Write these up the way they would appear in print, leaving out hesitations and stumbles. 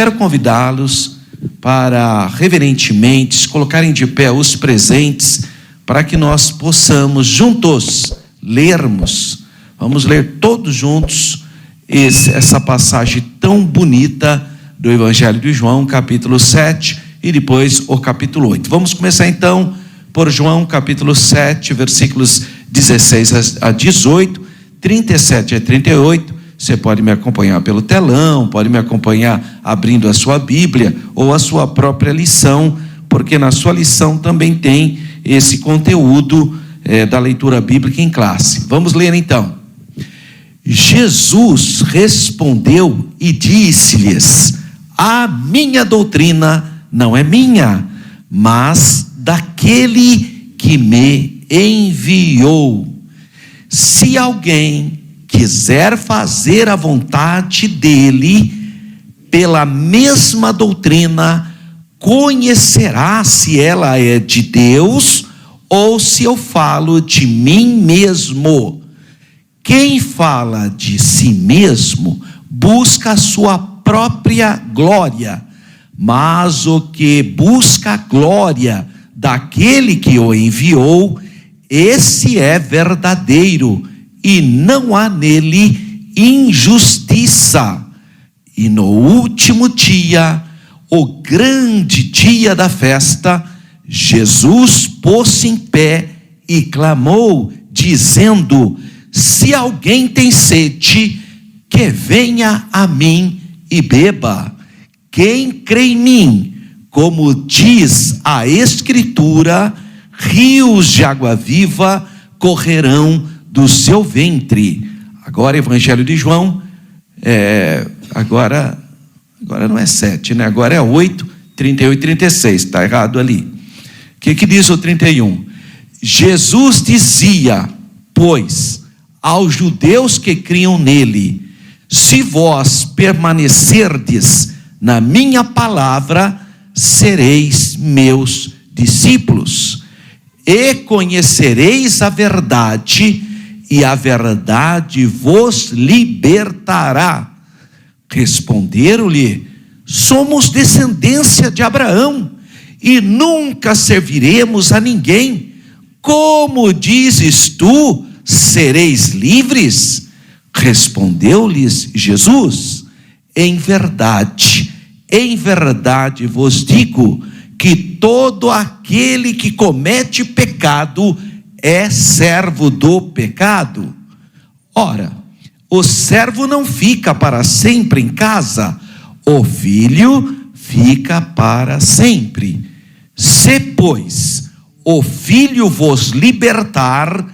Quero convidá-los para reverentemente colocarem de pé os presentes, para que nós possamos juntos lermos. Vamos ler todos juntos essa passagem tão bonita do Evangelho de João, capítulo 7, e depois o capítulo 8. Vamos começar então por João, capítulo 7, versículos 16 a 18, 37 a 38. Você pode me acompanhar pelo telão, pode me acompanhar abrindo a sua Bíblia ou a sua própria lição, porque na sua lição também tem esse conteúdo da leitura bíblica em classe. Vamos ler então. Jesus respondeu e disse-lhes: a minha doutrina não é minha, mas daquele que me enviou. Se alguém quiser fazer a vontade dele, pela mesma doutrina, conhecerá se ela é de Deus ou se eu falo de mim mesmo. Quem fala de si mesmo busca a sua própria glória, mas o que busca a glória daquele que o enviou, esse é verdadeiro, e não há nele injustiça. E no último dia, o grande dia da festa, Jesus pôs-se em pé e clamou, dizendo: se alguém tem sede, que venha a mim e beba. Quem crê em mim, como diz a Escritura, rios de água viva correrão do seu ventre. Agora, Evangelho de João, agora não é 7, né? Agora é 8, 38 e 36, está errado ali. O que diz o 31? Jesus dizia, pois, aos judeus que criam nele: se vós permanecerdes na minha palavra, sereis meus discípulos, e conhecereis a verdade, e a verdade vos libertará. Responderam-lhe: somos descendência de Abraão, e nunca serviremos a ninguém. Como dizes tu, sereis livres? Respondeu-lhes Jesus: em verdade vos digo, que todo aquele que comete pecado é servo do pecado. Ora, o servo não fica para sempre em casa, o filho fica para sempre. Se, pois, o filho vos libertar,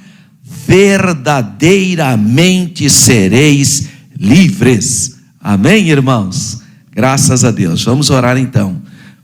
verdadeiramente sereis livres. Amém, irmãos? Graças a Deus. Vamos orar então.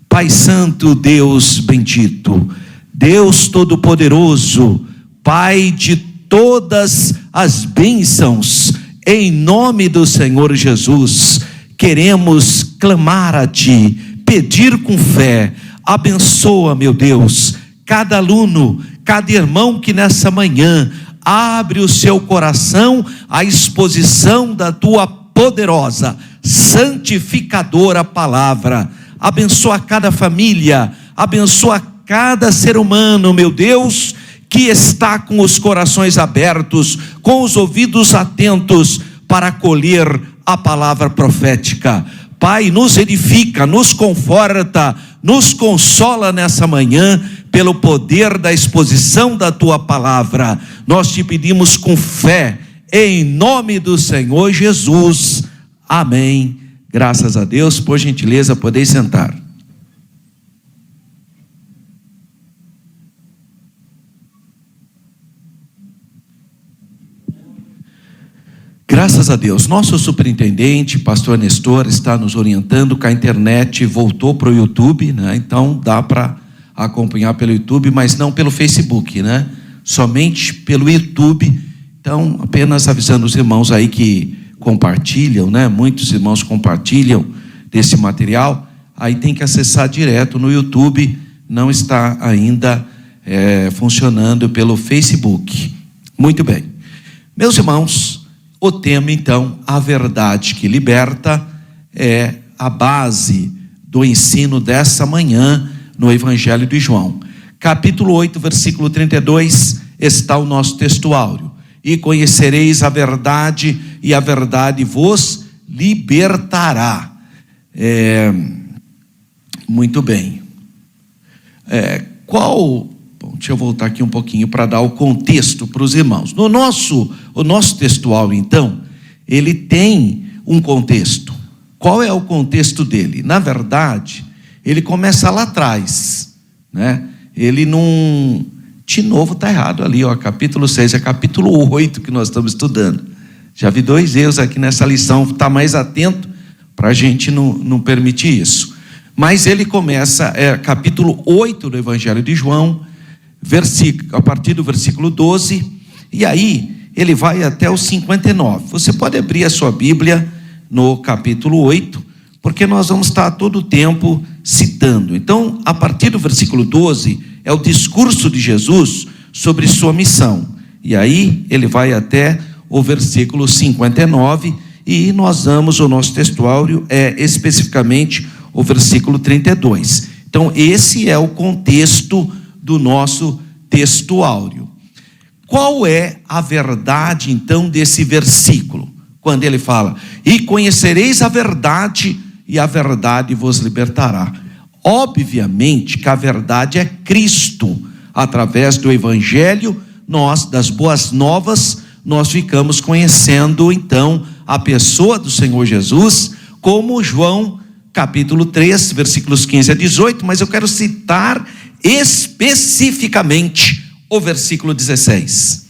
Pai Santo, Deus bendito, Deus Todo-Poderoso, Pai de todas as bênçãos, em nome do Senhor Jesus, queremos clamar a Ti, pedir com fé. Abençoa, meu Deus, cada aluno, cada irmão que nessa manhã abre o seu coração à exposição da Tua poderosa, santificadora palavra. Abençoa cada família, abençoa cada ser humano, meu Deus, que está com os corações abertos, com os ouvidos atentos para acolher a palavra profética. Pai, nos edifica, nos conforta, nos consola nessa manhã, pelo poder da exposição da Tua palavra. Nós te pedimos com fé, em nome do Senhor Jesus. Amém. Graças a Deus. Por gentileza, podeis sentar. Graças a Deus. Nosso superintendente, pastor Nestor, está nos orientando que a internet voltou para o YouTube, né? Então dá para acompanhar pelo YouTube, mas não pelo Facebook, né? Somente pelo YouTube. Então, apenas avisando os irmãos aí que compartilham, né? Muitos irmãos compartilham desse material, aí tem que acessar direto no YouTube, não está ainda funcionando pelo Facebook. Muito bem. Meus irmãos, o tema então, a verdade que liberta, é a base do ensino dessa manhã no Evangelho de João. Capítulo 8, versículo 32, está o nosso textuário. E conhecereis a verdade, e a verdade vos libertará. Muito bem. Bom, deixa eu voltar aqui um pouquinho para dar o contexto para os irmãos. O nosso textual, então, ele tem um contexto. Qual é o contexto dele? Na verdade, ele começa lá atrás, né? Ele não... De novo está errado ali, capítulo 6, é capítulo 8 que nós estamos estudando. Já vi 2 erros aqui nessa lição, está mais atento para a gente não permitir isso. Mas ele começa, capítulo 8 do Evangelho de João, a partir do versículo 12, e aí ele vai até o 59. Você pode abrir a sua Bíblia no capítulo 8, porque nós vamos estar todo o tempo citando. Então, a partir do versículo 12, é o discurso de Jesus sobre sua missão. E aí ele vai até o versículo 59, e o nosso textuário especificamente o versículo 32. Então, esse é o contexto do nosso textuário. Qual é a verdade, então, desse versículo? Quando ele fala, e conhecereis a verdade, e a verdade vos libertará. Obviamente que a verdade é Cristo. Através do Evangelho, das boas novas, nós ficamos conhecendo, então, a pessoa do Senhor Jesus, como João, capítulo 3, versículos 15 a 18, mas eu quero citar especificamente o versículo 16.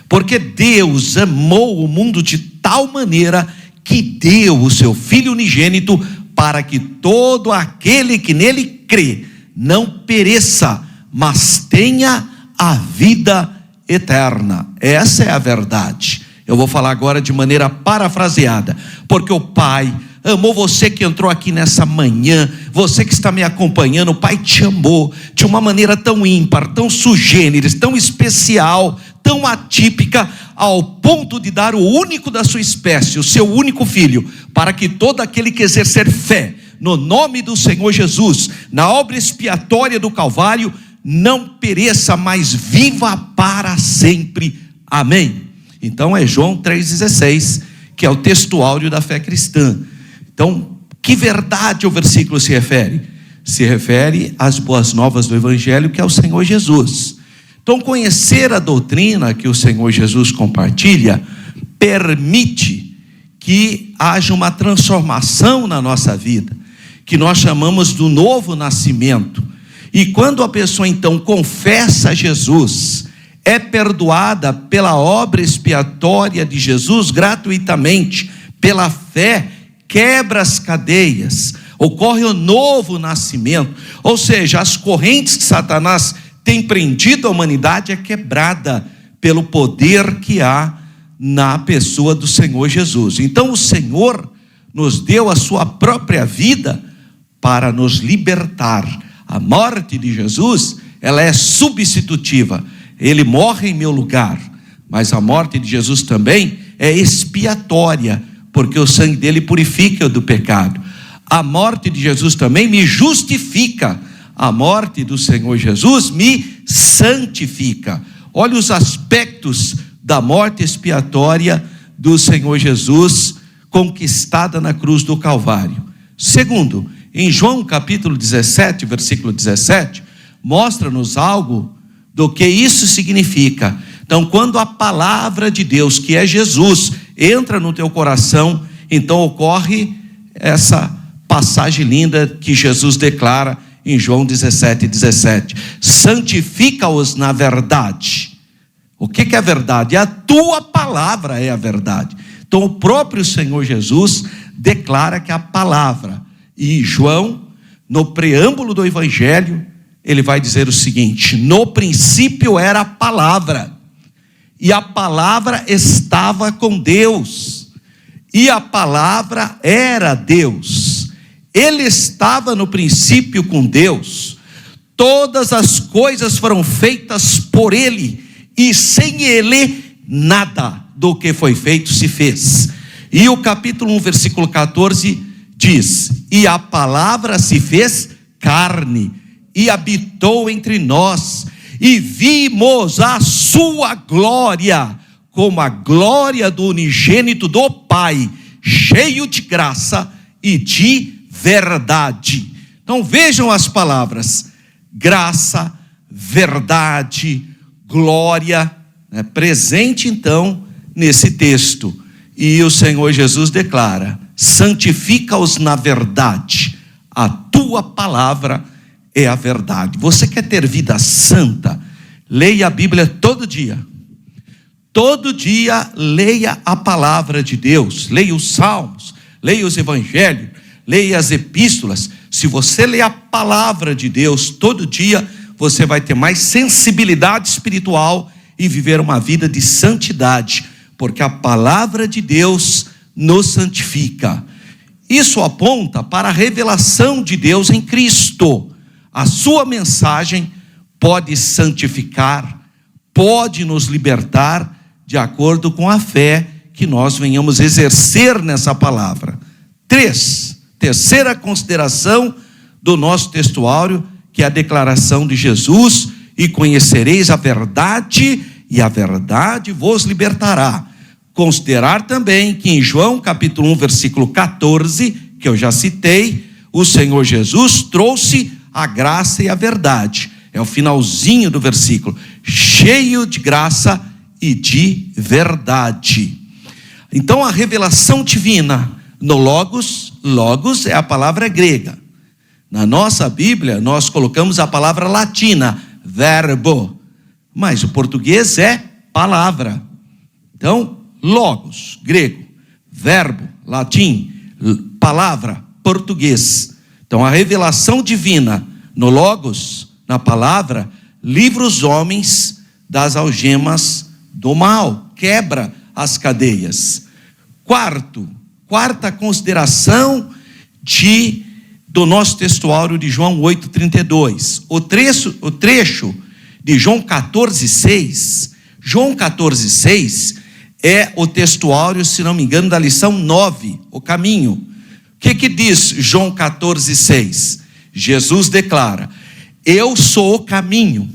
Porque Deus amou o mundo de tal maneira que deu o seu Filho unigênito para que todo aquele que nele crê não pereça, mas tenha a vida eterna. Essa é a verdade. Eu vou falar agora de maneira parafraseada, porque o Pai amou você que entrou aqui nessa manhã, você que está me acompanhando. O Pai te amou de uma maneira tão ímpar, tão sui generis, tão especial, tão atípica, ao ponto de dar o único da sua espécie, o seu único filho, para que todo aquele que exercer fé no nome do Senhor Jesus, na obra expiatória do Calvário, não pereça, mas viva para sempre. Amém. Então é João 3,16, que é o textuário da fé cristã. Então, que verdade o versículo se refere? Se refere às boas novas do Evangelho, que é o Senhor Jesus. Então, conhecer a doutrina que o Senhor Jesus compartilha permite que haja uma transformação na nossa vida, que nós chamamos do novo nascimento. E quando a pessoa então confessa Jesus, é perdoada pela obra expiatória de Jesus gratuitamente, pela fé, quebra as cadeias, ocorre o novo nascimento, ou seja, as correntes que Satanás tem prendido a humanidade é quebrada pelo poder que há na pessoa do Senhor Jesus. Então o Senhor nos deu a sua própria vida para nos libertar. A morte de Jesus, ela é substitutiva. Ele morre em meu lugar, mas a morte de Jesus também é expiatória, porque o sangue dele purifica do pecado. A morte de Jesus também me justifica. A morte do Senhor Jesus me santifica. Olha os aspectos da morte expiatória do Senhor Jesus, conquistada na cruz do Calvário. Segundo, em João capítulo 17, versículo 17, mostra-nos algo do que isso significa. Então, quando a palavra de Deus, que é Jesus, entra no teu coração, então ocorre essa passagem linda que Jesus declara em João 17:17. Santifica-os na verdade. O que é a verdade? A tua palavra é a verdade. Então o próprio Senhor Jesus declara que a palavra, e João, no preâmbulo do Evangelho, ele vai dizer o seguinte: no princípio era a palavra, e a palavra estava com Deus, e a palavra era Deus. Ele estava no princípio com Deus. Todas as coisas foram feitas por ele, e sem ele nada do que foi feito se fez. E o capítulo 1, versículo 14 diz: e a palavra se fez carne e habitou entre nós, e vimos a sua glória, como a glória do unigênito do Pai, cheio de graça e de verdade. Então vejam as palavras: graça, verdade, glória, presente então nesse texto. E o Senhor Jesus declara: santifica-os na verdade, a tua palavra é a verdade. Você quer ter vida santa? Leia a Bíblia todo dia. Todo dia leia a palavra de Deus, leia os salmos, leia os evangelhos, leia as epístolas. Se você ler a palavra de Deus todo dia, você vai ter mais sensibilidade espiritual e viver uma vida de santidade, porque a palavra de Deus nos santifica. Isso aponta para a revelação de Deus em Cristo. A sua mensagem pode santificar, pode nos libertar, de acordo com a fé que nós venhamos exercer nessa palavra. Terceira consideração do nosso textuário, que é a declaração de Jesus: e conhecereis a verdade, e a verdade vos libertará. Considerar também que em João capítulo 1, versículo 14, que eu já citei, o Senhor Jesus trouxe a graça e a verdade. É o finalzinho do versículo: cheio de graça e de verdade. Então a revelação divina no Logos é a palavra grega. Na nossa Bíblia nós colocamos a palavra latina, verbo, mas o português é palavra. Então, Logos, grego, verbo, latim, palavra, português. Então a revelação divina no Logos, na palavra, livra os homens das algemas do mal, quebra as cadeias. Quarta consideração do nosso textuário de João 8,32. O trecho de João 14,6. João 14,6 é o textuário, se não me engano, da lição 9, o caminho. O que diz João 14,6? Jesus declara: eu sou o caminho,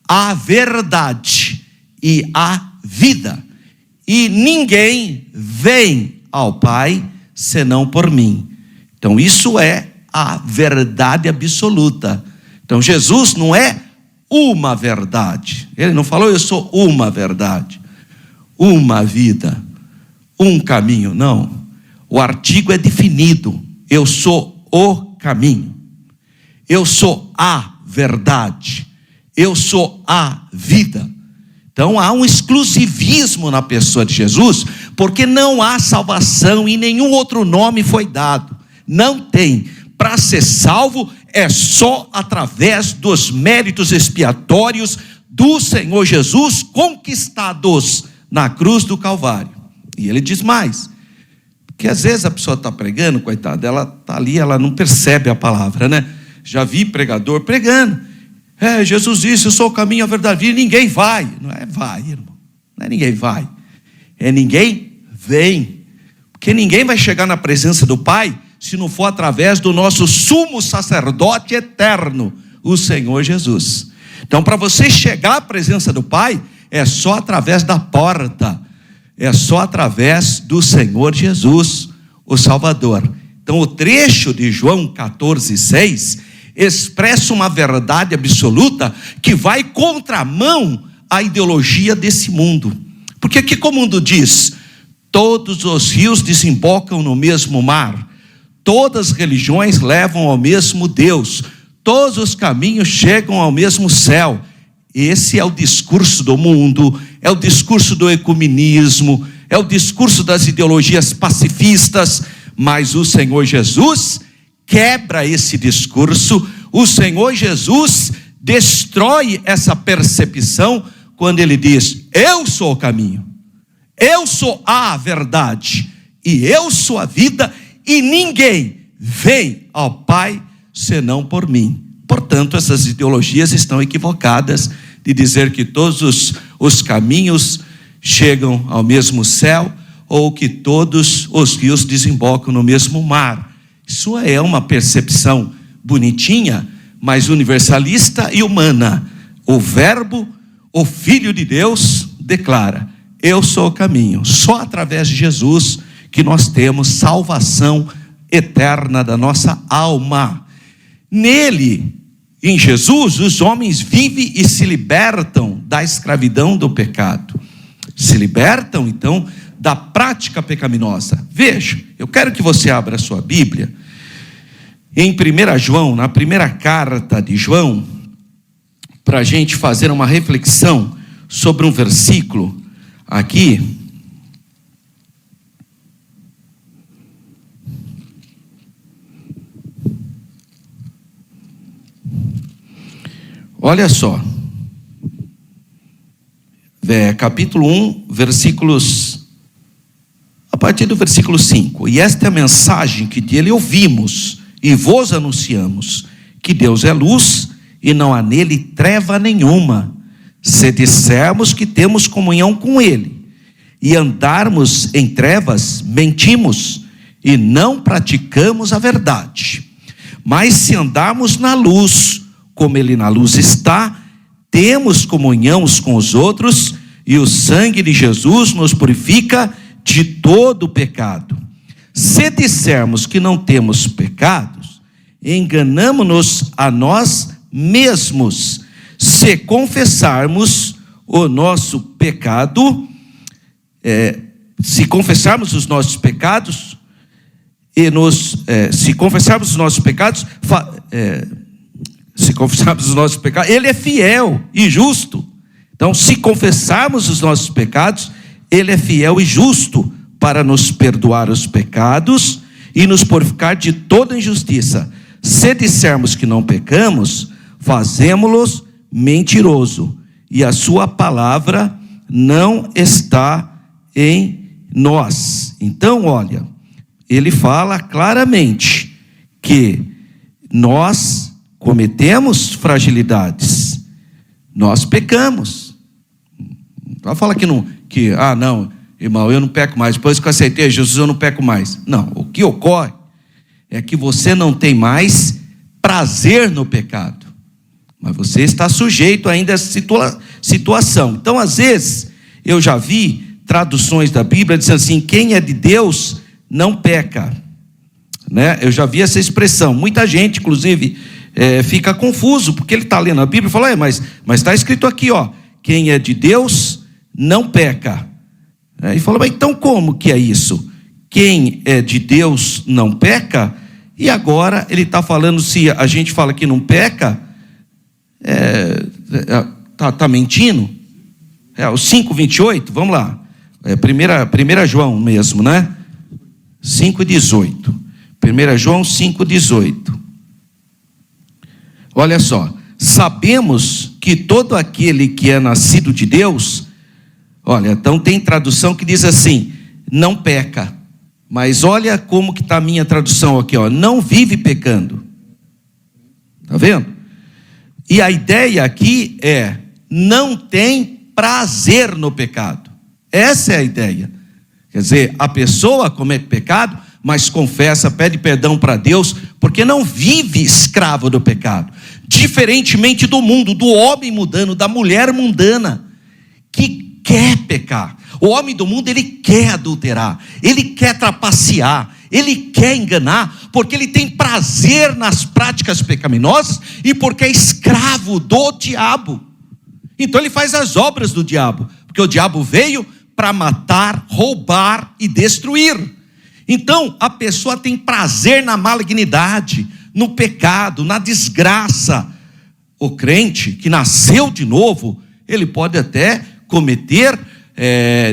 a verdade e a vida, e ninguém vem ao Pai senão por mim. Então isso é a verdade absoluta. Então Jesus não é uma verdade. Ele não falou: eu sou uma verdade, uma vida, um caminho. Não. O artigo é definido: eu sou o caminho, eu sou a verdade, eu sou a vida. Então há um exclusivismo na pessoa de Jesus, porque não há salvação e nenhum outro nome foi dado. Não tem. Para ser salvo é só através dos méritos expiatórios do Senhor Jesus, conquistados na cruz do Calvário. E ele diz mais, porque às vezes a pessoa está pregando, coitada, ela está ali, ela não percebe a palavra, né? Já vi pregador pregando: Jesus disse, eu sou o caminho, a verdade, e ninguém vai. Não é vai, irmão. Não é ninguém vai. É ninguém vem. Porque ninguém vai chegar na presença do Pai se não for através do nosso sumo sacerdote eterno, o Senhor Jesus. Então, para você chegar à presença do Pai, é só através da porta. É só através do Senhor Jesus, o Salvador. Então, o trecho de João 14,6 expressa uma verdade absoluta que vai contramão à ideologia desse mundo. Porque o que o mundo diz? Todos os rios desembocam no mesmo mar, todas as religiões levam ao mesmo Deus, todos os caminhos chegam ao mesmo céu. Esse é o discurso do mundo, é o discurso do ecumenismo, é o discurso das ideologias pacifistas. Mas o Senhor Jesus quebra esse discurso. O Senhor Jesus destrói essa percepção quando ele diz: eu sou o caminho, eu sou a verdade e eu sou a vida, e ninguém vem ao Pai senão por mim. Portanto, essas ideologias estão equivocadas de dizer que todos os caminhos chegam ao mesmo céu, ou que todos os rios desembocam no mesmo mar. Isso é uma percepção bonitinha, mas universalista e humana. O Verbo, o Filho de Deus, declara: eu sou o caminho. Só através de Jesus que nós temos salvação eterna da nossa alma. Nele, em Jesus, os homens vivem e se libertam da escravidão do pecado. Se libertam, então, da prática pecaminosa. Veja, eu quero que você abra a sua Bíblia em 1 João, na primeira carta de João, para a gente fazer uma reflexão sobre um versículo aqui. Olha só, capítulo 1, versículos, a partir do versículo 5. E esta é a mensagem que dele ouvimos e vos anunciamos, que Deus é luz e não há nele treva nenhuma. Se dissermos que temos comunhão com ele e andarmos em trevas, mentimos e não praticamos a verdade. Mas se andarmos na luz, como ele na luz está, temos comunhão uns com os outros, e o sangue de Jesus nos purifica de todo o pecado. Se dissermos que não temos pecados, enganamo-nos a nós mesmos. Se confessarmos o nosso pecado, se confessarmos os nossos pecados, se confessarmos os nossos pecados, ele é fiel e justo. Então, se confessarmos os nossos pecados, ele é fiel e justo para nos perdoar os pecados e nos purificar de toda injustiça. Se dissermos que não pecamos, fazemo-los mentiroso, e a sua palavra não está em nós. Então, olha, ele fala claramente que nós cometemos fragilidades, nós pecamos. Não fala não, irmão, eu não peco mais, depois que eu aceitei Jesus eu não peco mais. Não, o que ocorre é que você não tem mais prazer no pecado, mas você está sujeito ainda a essa situação. Então, às vezes, eu já vi traduções da Bíblia dizendo assim: quem é de Deus não peca, né? Eu já vi essa expressão. Muita gente, inclusive, fica confuso, porque ele está lendo a Bíblia e fala: mas está escrito aqui, ó, quem é de Deus não peca. E fala: mas então como que é isso? Quem é de Deus não peca? E agora ele está falando, se a gente fala que não peca, tá mentindo? O 5:28, vamos lá. 1 João mesmo, né? 5:18. 1 João 5:18. Olha só, sabemos que todo aquele que é nascido de Deus, olha, então tem tradução que diz assim, não peca, mas olha como que está a minha tradução aqui, ó, não vive pecando, está vendo? E a ideia aqui é, não tem prazer no pecado, essa é a ideia. Quer dizer, a pessoa comete pecado, mas confessa, pede perdão para Deus, porque não vive escravo do pecado. Diferentemente do mundo, do homem mundano, da mulher mundana, que quer pecar. O homem do mundo, ele quer adulterar, ele quer trapacear, ele quer enganar, porque ele tem prazer nas práticas pecaminosas e porque é escravo do diabo. Então ele faz as obras do diabo, porque o diabo veio para matar, roubar e destruir. Então, a pessoa tem prazer na malignidade, no pecado, na desgraça. O crente que nasceu de novo, ele pode até cometer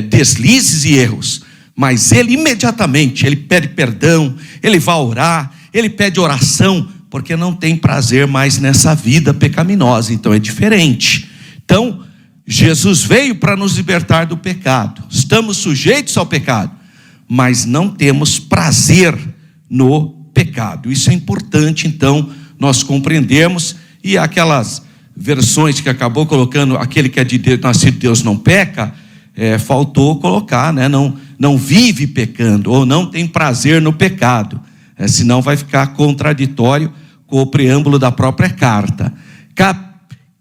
deslizes e erros, mas ele imediatamente, ele pede perdão, ele vai orar, ele pede oração, porque não tem prazer mais nessa vida pecaminosa. Então é diferente. Então, Jesus veio para nos libertar do pecado. Estamos sujeitos ao pecado, mas não temos prazer no pecado. Isso é importante, então, nós compreendermos. E aquelas versões que acabou colocando, aquele que é de Deus, nascido de Deus não peca, faltou colocar, né? Não vive pecando, ou não tem prazer no pecado. Senão vai ficar contraditório com o preâmbulo da própria carta.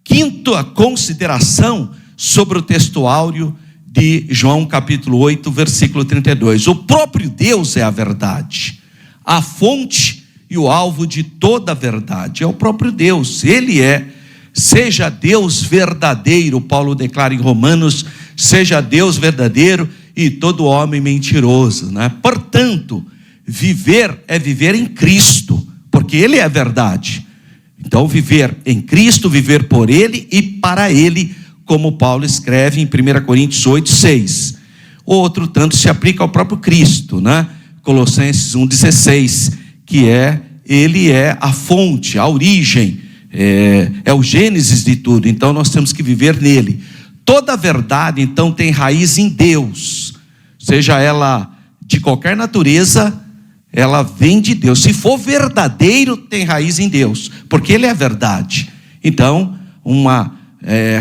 Quinta consideração sobre o texto áureo de João capítulo 8, versículo 32. O próprio Deus é a verdade, a fonte e o alvo de toda a verdade. É o próprio Deus, Ele é. Seja Deus verdadeiro, Paulo declara em Romanos, seja Deus verdadeiro e todo homem mentiroso, né? Portanto, viver é viver em Cristo, porque Ele é a verdade. Então, viver em Cristo, viver por Ele e para Ele, como Paulo escreve em 1 Coríntios 8, 6. Outro tanto se aplica ao próprio Cristo, né? Colossenses 1,16, que Ele é a fonte, a origem, é o gênesis de tudo. Então nós temos que viver nele. Toda a verdade então tem raiz em Deus, seja ela de qualquer natureza, ela vem de Deus. Se for verdadeiro, tem raiz em Deus, porque Ele é a verdade. Então uma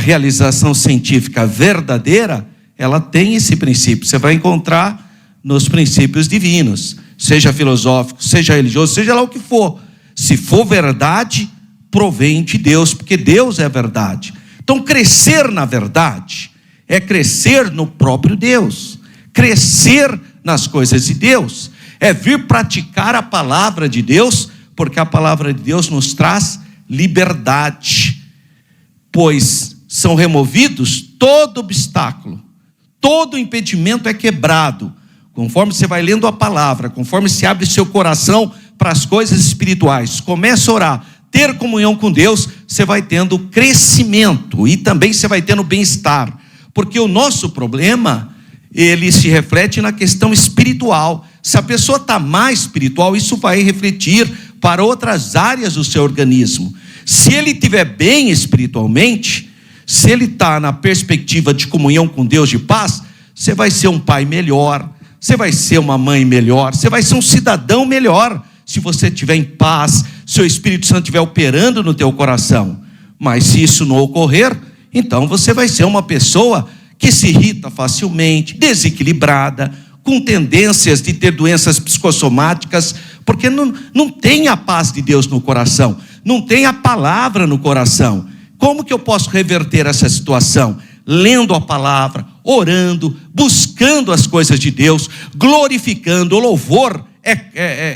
realização científica verdadeira, ela tem esse princípio. Você vai encontrar nos princípios divinos, seja filosófico, seja religioso, seja lá o que for. Se for verdade, provém de Deus, porque Deus é a verdade. Então, crescer na verdade é crescer no próprio Deus, crescer nas coisas de Deus, é vir praticar a palavra de Deus, porque a palavra de Deus nos traz liberdade, pois são removidos todo obstáculo, todo impedimento é quebrado, conforme você vai lendo a palavra, conforme se abre seu coração para as coisas espirituais, começa a orar, ter comunhão com Deus, você vai tendo crescimento e também você vai tendo bem-estar, porque o nosso problema, ele se reflete na questão espiritual. Se a pessoa está mais espiritual, isso vai refletir para outras áreas do seu organismo. Se ele estiver bem espiritualmente, se ele está na perspectiva de comunhão com Deus, de paz, você vai ser um pai melhor, você vai ser uma mãe melhor, você vai ser um cidadão melhor, se você estiver em paz, se o Espírito Santo estiver operando no teu coração. Mas se isso não ocorrer, então você vai ser uma pessoa que se irrita facilmente, desequilibrada, com tendências de ter doenças psicossomáticas, porque não tem a paz de Deus no coração, não tem a palavra no coração. Como que eu posso reverter essa situação? Lendo a palavra, orando, buscando as coisas de Deus, glorificando. O louvor,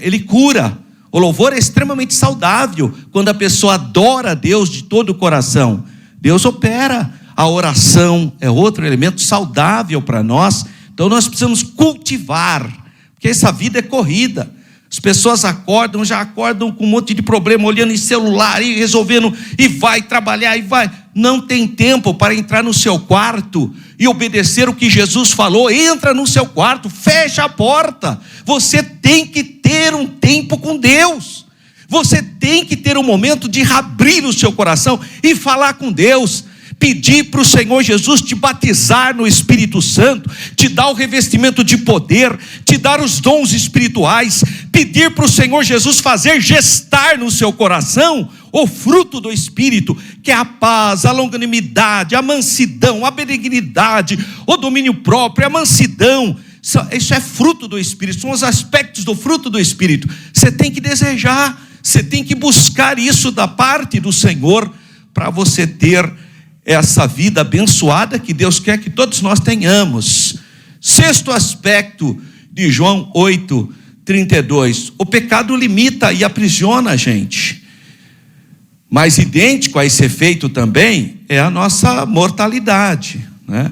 ele cura. O louvor é extremamente saudável quando a pessoa adora a Deus de todo o coração. Deus opera. A oração é outro elemento saudável para nós. Então nós precisamos cultivar, porque essa vida é corrida. As pessoas já acordam com um monte de problema, olhando em celular e resolvendo, e vai trabalhar, e vai. Não tem tempo para entrar no seu quarto e obedecer o que Jesus falou. Entra no seu quarto, fecha a porta. Você tem que ter um tempo com Deus. Você tem que ter um momento de abrir o seu coração e falar com Deus. Pedir para o Senhor Jesus te batizar no Espírito Santo, te dar o revestimento de poder, te dar os dons espirituais, pedir para o Senhor Jesus fazer gestar no seu coração o fruto do Espírito, que é a paz, a longanimidade, a mansidão, a benignidade, o domínio próprio, a mansidão. Isso é fruto do Espírito, são os aspectos do fruto do Espírito. Você tem que desejar, você tem que buscar isso da parte do Senhor, para você ter essa vida abençoada que Deus quer que todos nós tenhamos. Sexto aspecto de João 8, 32. O pecado limita e aprisiona a gente. Mas idêntico a esse efeito também é a nossa mortalidade, né?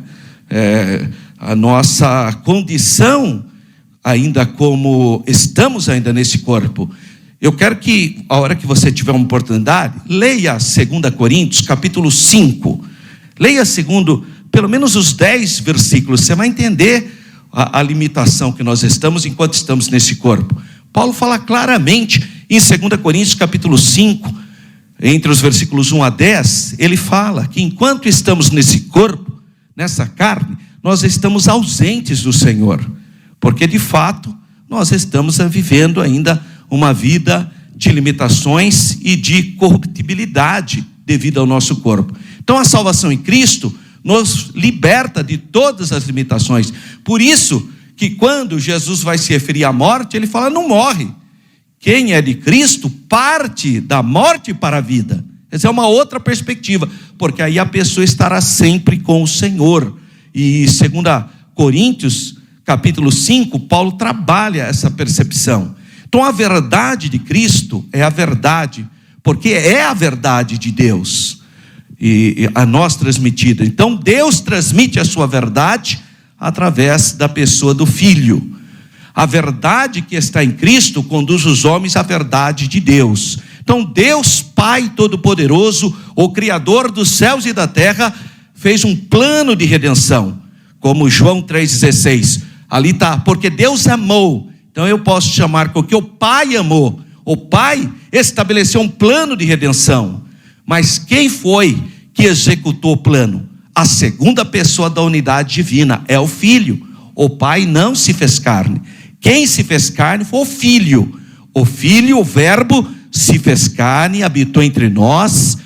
A nossa condição, ainda como estamos ainda nesse corpo. Eu quero que, a hora que você tiver uma oportunidade, leia 2 Coríntios, capítulo 5. Leia pelo menos os 10 versículos. Você vai entender a limitação que nós estamos enquanto estamos nesse corpo. Paulo fala claramente em 2 Coríntios, capítulo 5, entre os versículos 1 a 10, ele fala que enquanto estamos nesse corpo, nessa carne, nós estamos ausentes do Senhor. Porque, de fato, nós estamos vivendo ainda uma vida de limitações e de corruptibilidade devido ao nosso corpo. Então a salvação em Cristo nos liberta de todas as limitações. Por isso que quando Jesus vai se referir à morte, ele fala: não morre. Quem é de Cristo parte da morte para a vida. Essa é uma outra perspectiva, porque aí a pessoa estará sempre com o Senhor. E 2 Coríntios, capítulo 5, Paulo trabalha essa percepção. Então a verdade de Cristo é a verdade, porque é a verdade de Deus, e a nós transmitida. Então Deus transmite a sua verdade através da pessoa do Filho. A verdade que está em Cristo conduz os homens à verdade de Deus. Então Deus Pai Todo-Poderoso, o Criador dos céus e da terra, fez um plano de redenção, como João 3,16, ali está, porque Deus amou. Então eu posso chamar porque o Pai amou. O Pai estabeleceu um plano de redenção. Mas quem foi que executou o plano? A segunda pessoa da unidade divina, é o Filho. O Pai não se fez carne. Quem se fez carne foi o Filho. O Filho, o Verbo, se fez carne, habitou entre nós,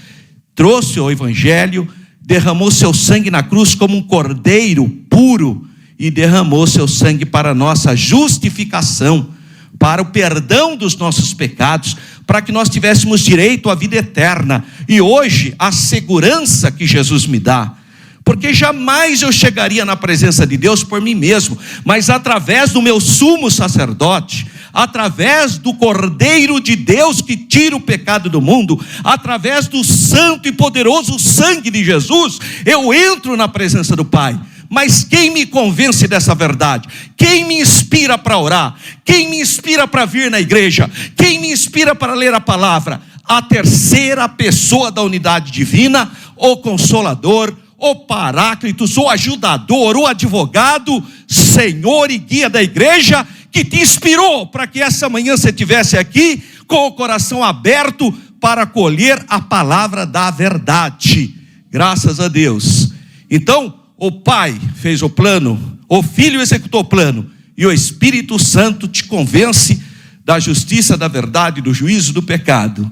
trouxe o Evangelho, derramou seu sangue na cruz como um cordeiro puro, e derramou seu sangue para a nossa justificação, para o perdão dos nossos pecados, para que nós tivéssemos direito à vida eterna. E hoje, a segurança que Jesus me dá, porque jamais eu chegaria na presença de Deus por mim mesmo, mas através do meu sumo sacerdote, através do Cordeiro de Deus que tira o pecado do mundo, através do santo e poderoso sangue de Jesus, eu entro na presença do Pai. Mas quem me convence dessa verdade? Quem me inspira para orar? Quem me inspira para vir na igreja? Quem me inspira para ler a palavra? A terceira pessoa da unidade divina, o Consolador, o Paráclitos, o Ajudador, o Advogado, Senhor e Guia da igreja, que te inspirou para que essa manhã você estivesse aqui com o coração aberto para acolher a palavra da verdade. Graças a Deus. Então, o Pai fez o plano, o Filho executou o plano, e o Espírito Santo te convence da justiça, da verdade, do juízo, do pecado.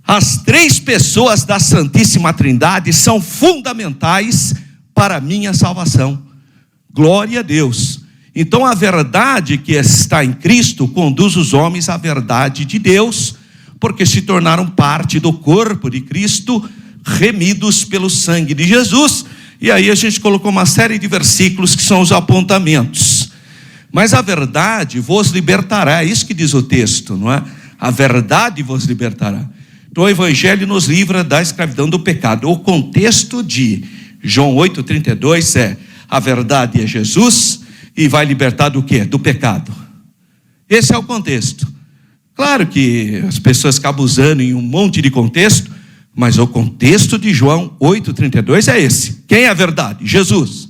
As três pessoas da Santíssima Trindade são fundamentais para a minha salvação. Glória a Deus. Então a verdade que está em Cristo conduz os homens à verdade de Deus, porque se tornaram parte do corpo de Cristo, remidos pelo sangue de Jesus. E aí a gente colocou uma série de versículos que são os apontamentos. Mas a verdade vos libertará, é isso que diz o texto, não é? A verdade vos libertará. Então o Evangelho nos livra da escravidão do pecado. O contexto de João 8,32 é: a verdade é Jesus e vai libertar do quê? Do pecado. Esse é o contexto. Claro que as pessoas acabam usando em um monte de contexto, mas o contexto de João 8,32 é esse. Quem é a verdade? Jesus.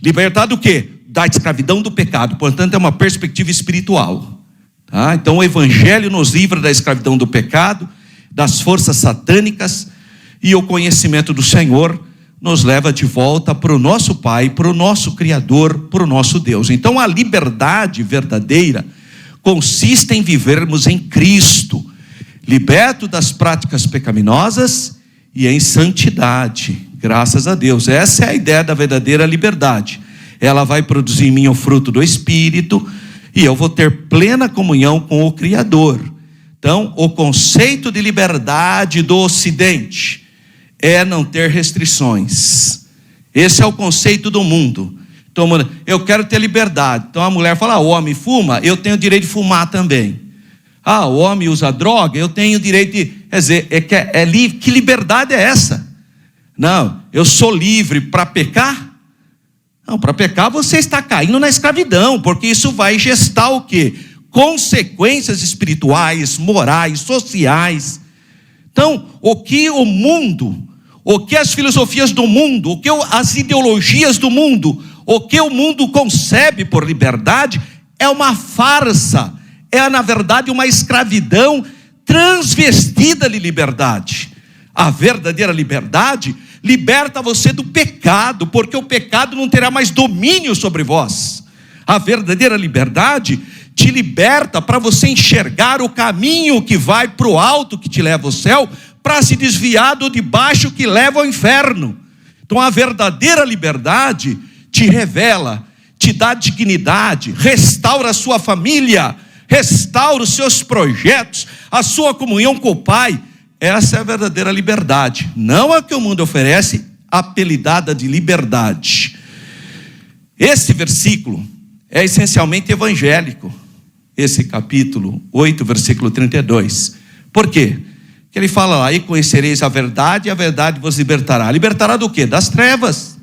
Libertar do quê? Da escravidão do pecado. Portanto, é uma perspectiva espiritual. Tá? Então, o Evangelho nos livra da escravidão do pecado, das forças satânicas, e o conhecimento do Senhor nos leva de volta para o nosso Pai, para o nosso Criador, para o nosso Deus. Então, a liberdade verdadeira consiste em vivermos em Cristo, liberto das práticas pecaminosas e em santidade. Graças a Deus. Essa é a ideia da verdadeira liberdade. Ela vai produzir em mim o fruto do Espírito, e eu vou ter plena comunhão com o Criador. Então, o conceito de liberdade do Ocidente é não ter restrições. Esse é o conceito do mundo. Então, eu quero ter liberdade. Então a mulher fala: o homem fuma, eu tenho o direito de fumar também. O homem usa droga, eu tenho o direito de... Quer dizer, que liberdade é essa? Não, eu sou livre para pecar? Não, para pecar você está caindo na escravidão, porque isso vai gestar o quê? Consequências espirituais, morais, sociais. Então, o que o mundo, o que as filosofias do mundo, o que as ideologias do mundo, o que o mundo concebe por liberdade, é uma farsa. É, na verdade, uma escravidão transvestida de liberdade. A verdadeira liberdade liberta você do pecado, porque o pecado não terá mais domínio sobre vós. A verdadeira liberdade te liberta para você enxergar o caminho que vai para o alto, que te leva ao céu, para se desviar do de baixo, que leva ao inferno. Então a verdadeira liberdade te revela, te dá dignidade, restaura a sua família, restaura os seus projetos, a sua comunhão com o Pai. Essa é a verdadeira liberdade, não a que o mundo oferece, apelidada de liberdade. Esse versículo é essencialmente evangélico, esse capítulo 8, versículo 32. Por quê? Que ele fala lá: e conhecereis a verdade, e a verdade vos libertará. Libertará do quê? Das trevas,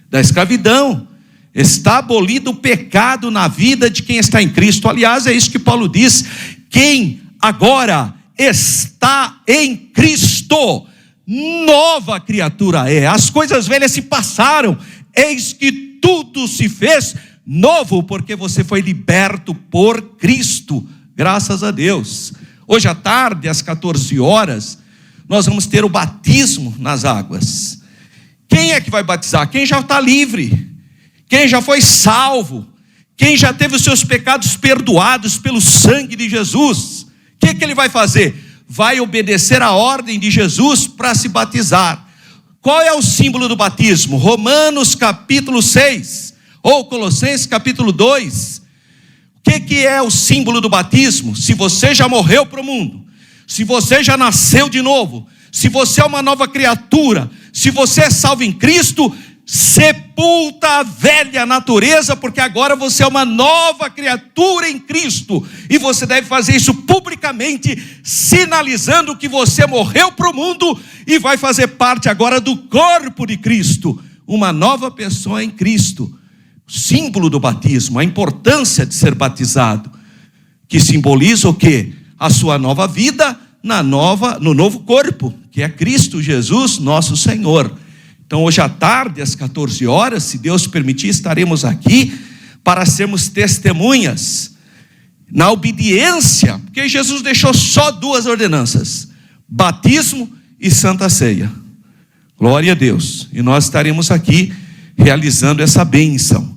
da escravidão. Está abolido o pecado na vida de quem está em Cristo. Aliás, é isso que Paulo diz: quem agora está em Cristo, nova criatura é. As coisas velhas se passaram, eis que tudo se fez novo, porque você foi liberto por Cristo, graças a Deus. Hoje à tarde, às 14 horas, nós vamos ter o batismo nas águas. Quem é que vai batizar? Quem já está livre, quem já foi salvo, quem já teve os seus pecados perdoados pelo sangue de Jesus. O que ele vai fazer? Vai obedecer a ordem de Jesus para se batizar. Qual é o símbolo do batismo? Romanos capítulo 6, ou Colossenses capítulo 2. O que é o símbolo do batismo? Se você já morreu para o mundo, se você já nasceu de novo, se você é uma nova criatura, se você é salvo em Cristo, sepulta a velha natureza, porque agora você é uma nova criatura em Cristo, e você deve fazer isso publicamente, sinalizando que você morreu para o mundo e vai fazer parte agora do corpo de Cristo, uma nova pessoa em Cristo. Símbolo do batismo, a importância de ser batizado, que simboliza o quê? A sua nova vida no novo corpo, que é Cristo Jesus, nosso Senhor. Então hoje à tarde, às 14 horas, se Deus permitir, estaremos aqui para sermos testemunhas na obediência, porque Jesus deixou só 2 ordenanças: batismo e santa ceia. Glória a Deus. E nós estaremos aqui realizando essa bênção.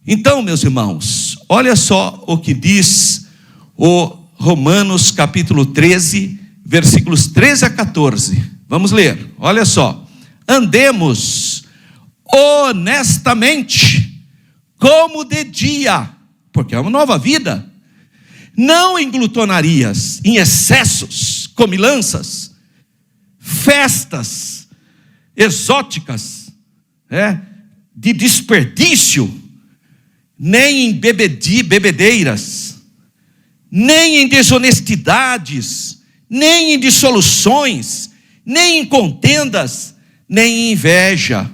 Então, meus irmãos, olha só o que diz o Romanos capítulo 13, versículos 13 a 14. Vamos ler, olha só: andemos honestamente, como de dia, porque é uma nova vida, não em glutonarias, em excessos, comilanças, festas exóticas, de desperdício, nem em bebedeiras, nem em desonestidades, nem em dissoluções, nem em contendas, nem em inveja,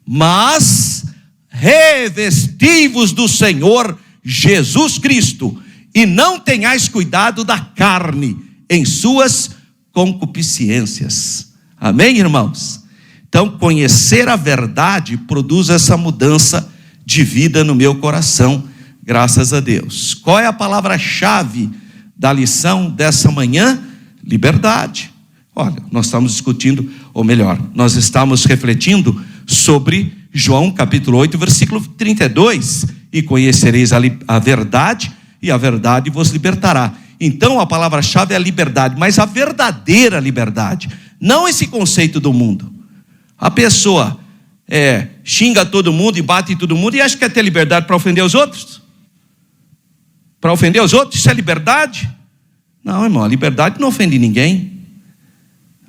mas revesti-vos do Senhor Jesus Cristo, e não tenhais cuidado da carne em suas concupiscências. Amém, irmãos? Então, conhecer a verdade produz essa mudança de vida no meu coração, graças a Deus. Qual é a palavra-chave da lição dessa manhã? Liberdade. Olha, nós estamos discutindo, ou melhor, nós estamos refletindo sobre João capítulo 8, versículo 32. E conhecereis a verdade, e a verdade vos libertará. Então a palavra-chave é a liberdade, mas a verdadeira liberdade, não esse conceito do mundo. A pessoa xinga todo mundo e bate em todo mundo e acha que quer ter liberdade para ofender os outros. Para ofender os outros, isso é liberdade? Não, irmão, a liberdade não ofende ninguém.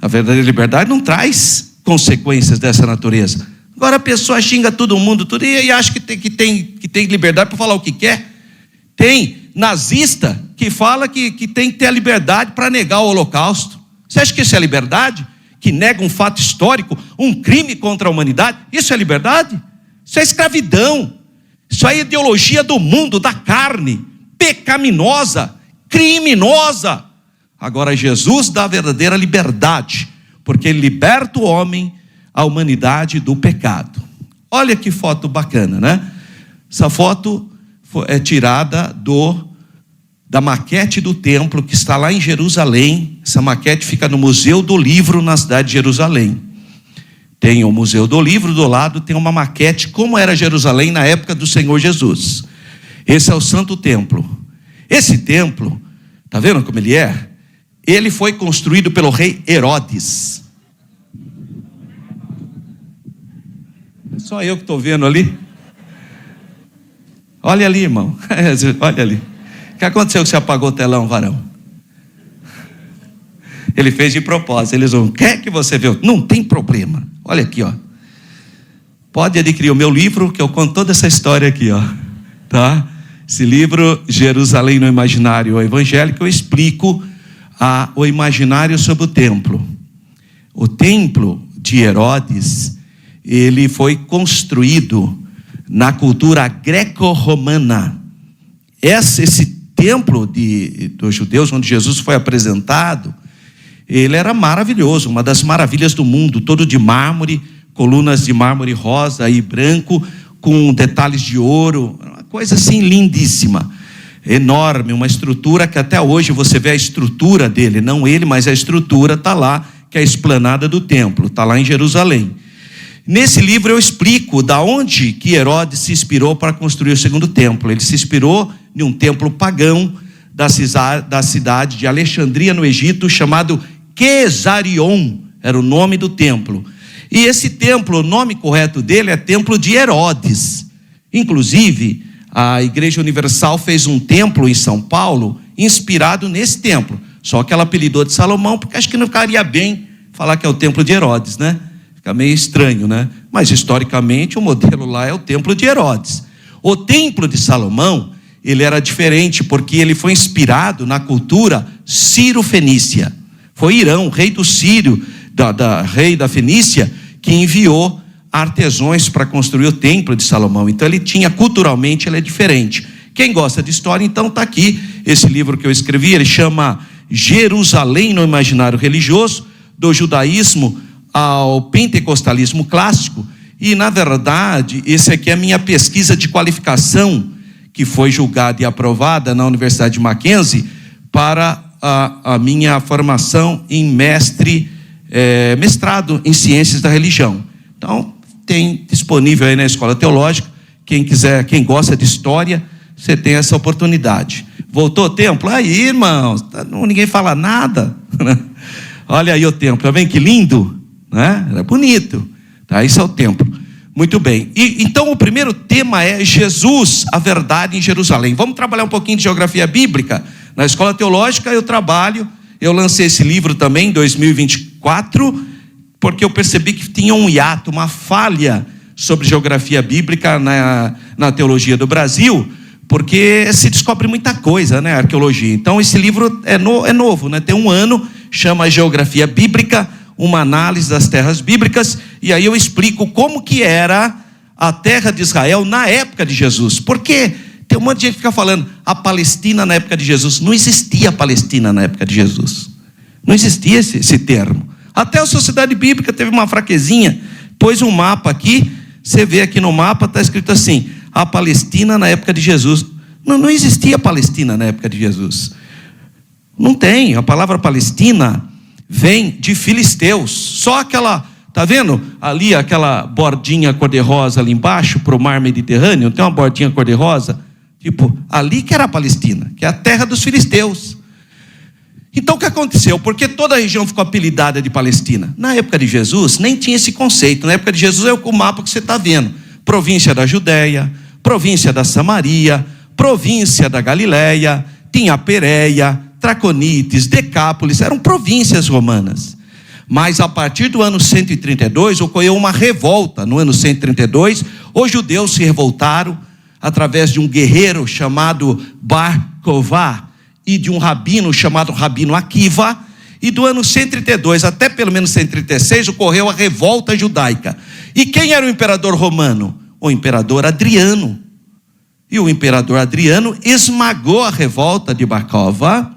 A verdadeira liberdade não traz consequências dessa natureza. Agora a pessoa xinga todo mundo tudo, e acha que tem liberdade para falar o que quer. Tem nazista que fala que tem que ter a liberdade para negar o Holocausto. Você acha que isso é liberdade? Que nega um fato histórico, um crime contra a humanidade? Isso é liberdade? Isso é escravidão. Isso é ideologia do mundo, da carne, pecaminosa, criminosa. Agora Jesus dá a verdadeira liberdade, porque Ele liberta o homem, a humanidade do pecado. Olha que foto bacana, né? Essa foto é tirada da maquete do templo que está lá em Jerusalém. Essa maquete fica no Museu do Livro, na cidade de Jerusalém. Tem o Museu do Livro, do lado tem uma maquete como era Jerusalém na época do Senhor Jesus. Esse é o Santo Templo. Esse templo, está vendo como ele é? Ele foi construído pelo rei Herodes. Só eu que estou vendo ali. Olha ali, irmão. Olha ali. que aconteceu que você apagou o telão, varão? Ele fez de propósito. Eles vão, quer que você veja? Não tem problema. Olha aqui, ó. Pode adquirir o meu livro, que eu conto toda essa história aqui, ó. Tá? Esse livro, Jerusalém no Imaginário Evangélico, eu explico o imaginário sobre o templo. O templo de Herodes, ele foi construído na cultura greco-romana. Esse templo dos judeus, onde Jesus foi apresentado, ele era maravilhoso, uma das maravilhas do mundo, todo de mármore, colunas de mármore rosa e branco, com detalhes de ouro, uma coisa assim lindíssima, enorme, uma estrutura que até hoje você vê a estrutura dele, não ele, mas a estrutura está lá, que é a esplanada do templo, está lá em Jerusalém. Nesse livro eu explico da onde que Herodes se inspirou para construir o segundo templo. Ele se inspirou em um templo pagão da cidade de Alexandria, no Egito, chamado Quesarion, era o nome do templo. E esse templo, o nome correto dele é Templo de Herodes. Inclusive, a Igreja Universal fez um templo em São Paulo, inspirado nesse templo. Só que ela apelidou de Salomão, porque acho que não ficaria bem falar que é o Templo de Herodes, né? Fica meio estranho, né? Mas historicamente o modelo lá é o Templo de Herodes. O Templo de Salomão, ele era diferente, porque ele foi inspirado na cultura sírio-fenícia. Foi Irão, rei do Sírio, rei da Fenícia, que enviou artesãos para construir o Templo de Salomão. Então ele tinha, culturalmente, ele é diferente. Quem gosta de história, então está aqui, esse livro que eu escrevi, ele chama Jerusalém no Imaginário Religioso, do judaísmo ao pentecostalismo clássico. E, na verdade, esse aqui é a minha pesquisa de qualificação, que foi julgada e aprovada na Universidade de Mackenzie, para a minha formação em mestrado em ciências da religião. Então, tem disponível aí na Escola Teológica, quem quiser, quem gosta de história, você tem essa oportunidade. Voltou o templo? Aí, irmãos, ninguém fala nada. Olha aí o templo, tá vendo que lindo? Né? Era bonito. Tá? Esse é o templo. Muito bem. Então o primeiro tema é Jesus, a verdade em Jerusalém. Vamos trabalhar um pouquinho de geografia bíblica? Na Escola Teológica eu lancei esse livro também em 2024, porque eu percebi que tinha um hiato, uma falha sobre geografia bíblica na teologia do Brasil, porque se descobre muita coisa, né, arqueologia. Então esse livro é novo, né, tem um ano, chama Geografia Bíblica, uma análise das terras bíblicas, e aí eu explico como que era a terra de Israel na época de Jesus. Porque tem um monte de gente que fica falando a Palestina na época de Jesus. Não existia Palestina na época de Jesus. Não existia esse termo. Até a Sociedade Bíblica teve uma fraquezinha, pôs um mapa aqui, você vê aqui no mapa, está escrito assim, a Palestina na época de Jesus. Não existia Palestina na época de Jesus. Não tem. A palavra Palestina vem de filisteus. Só aquela, tá vendo? Ali aquela bordinha cor-de-rosa ali embaixo, para o mar Mediterrâneo, tem uma bordinha cor-de-rosa, tipo, ali que era a Palestina, que é a terra dos filisteus. Então o que aconteceu? Porque toda a região ficou apelidada de Palestina. Na época de Jesus, nem tinha esse conceito. Na época de Jesus é o mapa que você está vendo. Província da Judéia, província da Samaria, província da Galileia, tinha Pérea, Traconites, Decápolis, eram províncias romanas. Mas a partir do ano 132, ocorreu uma revolta. No ano 132, os judeus se revoltaram através de um guerreiro chamado Bar Kokhba e de um rabino chamado Rabino Akiva. E do ano 132 até pelo menos 136, ocorreu a revolta judaica. E quem era o imperador romano? O imperador Adriano. E o imperador Adriano esmagou a revolta de Bar Kokhba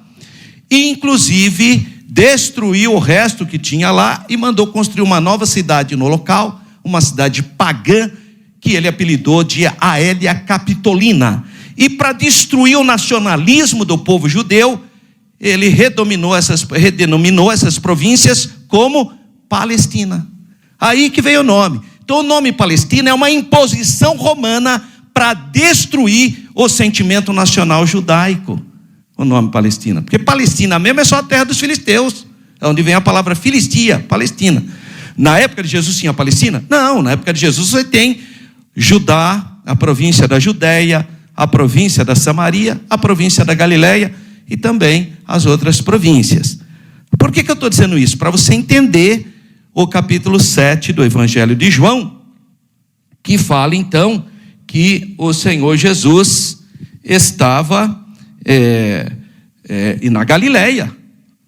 e, inclusive, destruiu o resto que tinha lá e mandou construir uma nova cidade no local, uma cidade pagã, que ele apelidou de Aélia Capitolina. E para destruir o nacionalismo do povo judeu, ele redenominou essas províncias como Palestina. Aí que veio o nome. Então o nome Palestina é uma imposição romana para destruir o sentimento nacional judaico. O nome Palestina, porque Palestina mesmo é só a terra dos filisteus, é onde vem a palavra Filistia, Palestina. Na época de Jesus tinha Palestina? Não, na época de Jesus você tem Judá, a província da Judéia, a província da Samaria, a província da Galileia e também as outras províncias. Por que eu estou dizendo isso? Para você entender o capítulo 7 do Evangelho de João, que fala então que o Senhor Jesus estava na Galileia.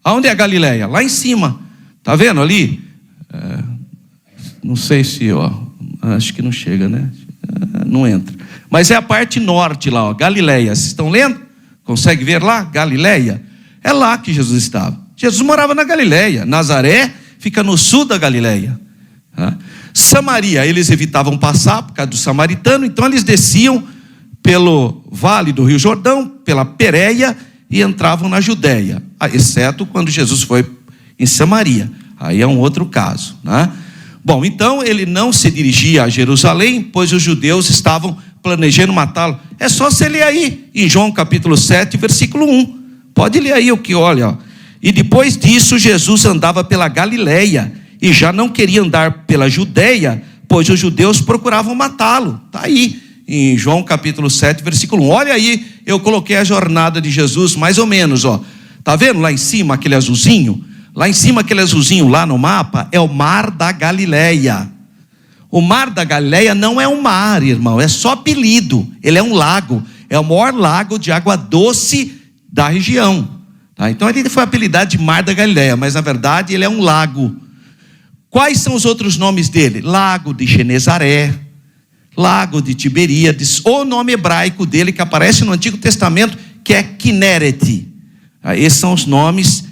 Aonde é a Galileia? Lá em cima. Está vendo ali? Não sei se, acho que não chega, né? Não entra. Mas é a parte norte lá, Galileia. Vocês estão lendo? Consegue ver lá? Galileia. É lá que Jesus estava. Jesus morava na Galileia. Nazaré fica no sul da Galileia. Samaria, eles evitavam passar por causa do samaritano, então eles desciam pelo vale do Rio Jordão, pela Pérea, e entravam na Judéia, exceto quando Jesus foi em Samaria. Aí é um outro caso, né? Bom, então ele não se dirigia a Jerusalém, pois os judeus estavam planejando matá-lo. É só você ler aí, em João capítulo 7, versículo 1. Pode ler aí o que olha. E depois disso, Jesus andava pela Galileia, e já não queria andar pela Judéia, pois os judeus procuravam matá-lo. Está aí, em João capítulo 7, versículo 1. Olha aí, eu coloquei a jornada de Jesus, mais ou menos, Está vendo lá em cima aquele azulzinho? Lá em cima aquele azulzinho lá no mapa é o Mar da Galileia. O Mar da Galileia não é um mar, irmão, é só apelido. Ele é um lago, é o maior lago de água doce da região. Tá? Então ele foi apelidado de Mar da Galileia, mas na verdade ele é um lago. Quais são os outros nomes dele? Lago de Genezaré, Lago de Tiberíades, o nome hebraico dele que aparece no Antigo Testamento, que é Kineret. Esses são os nomes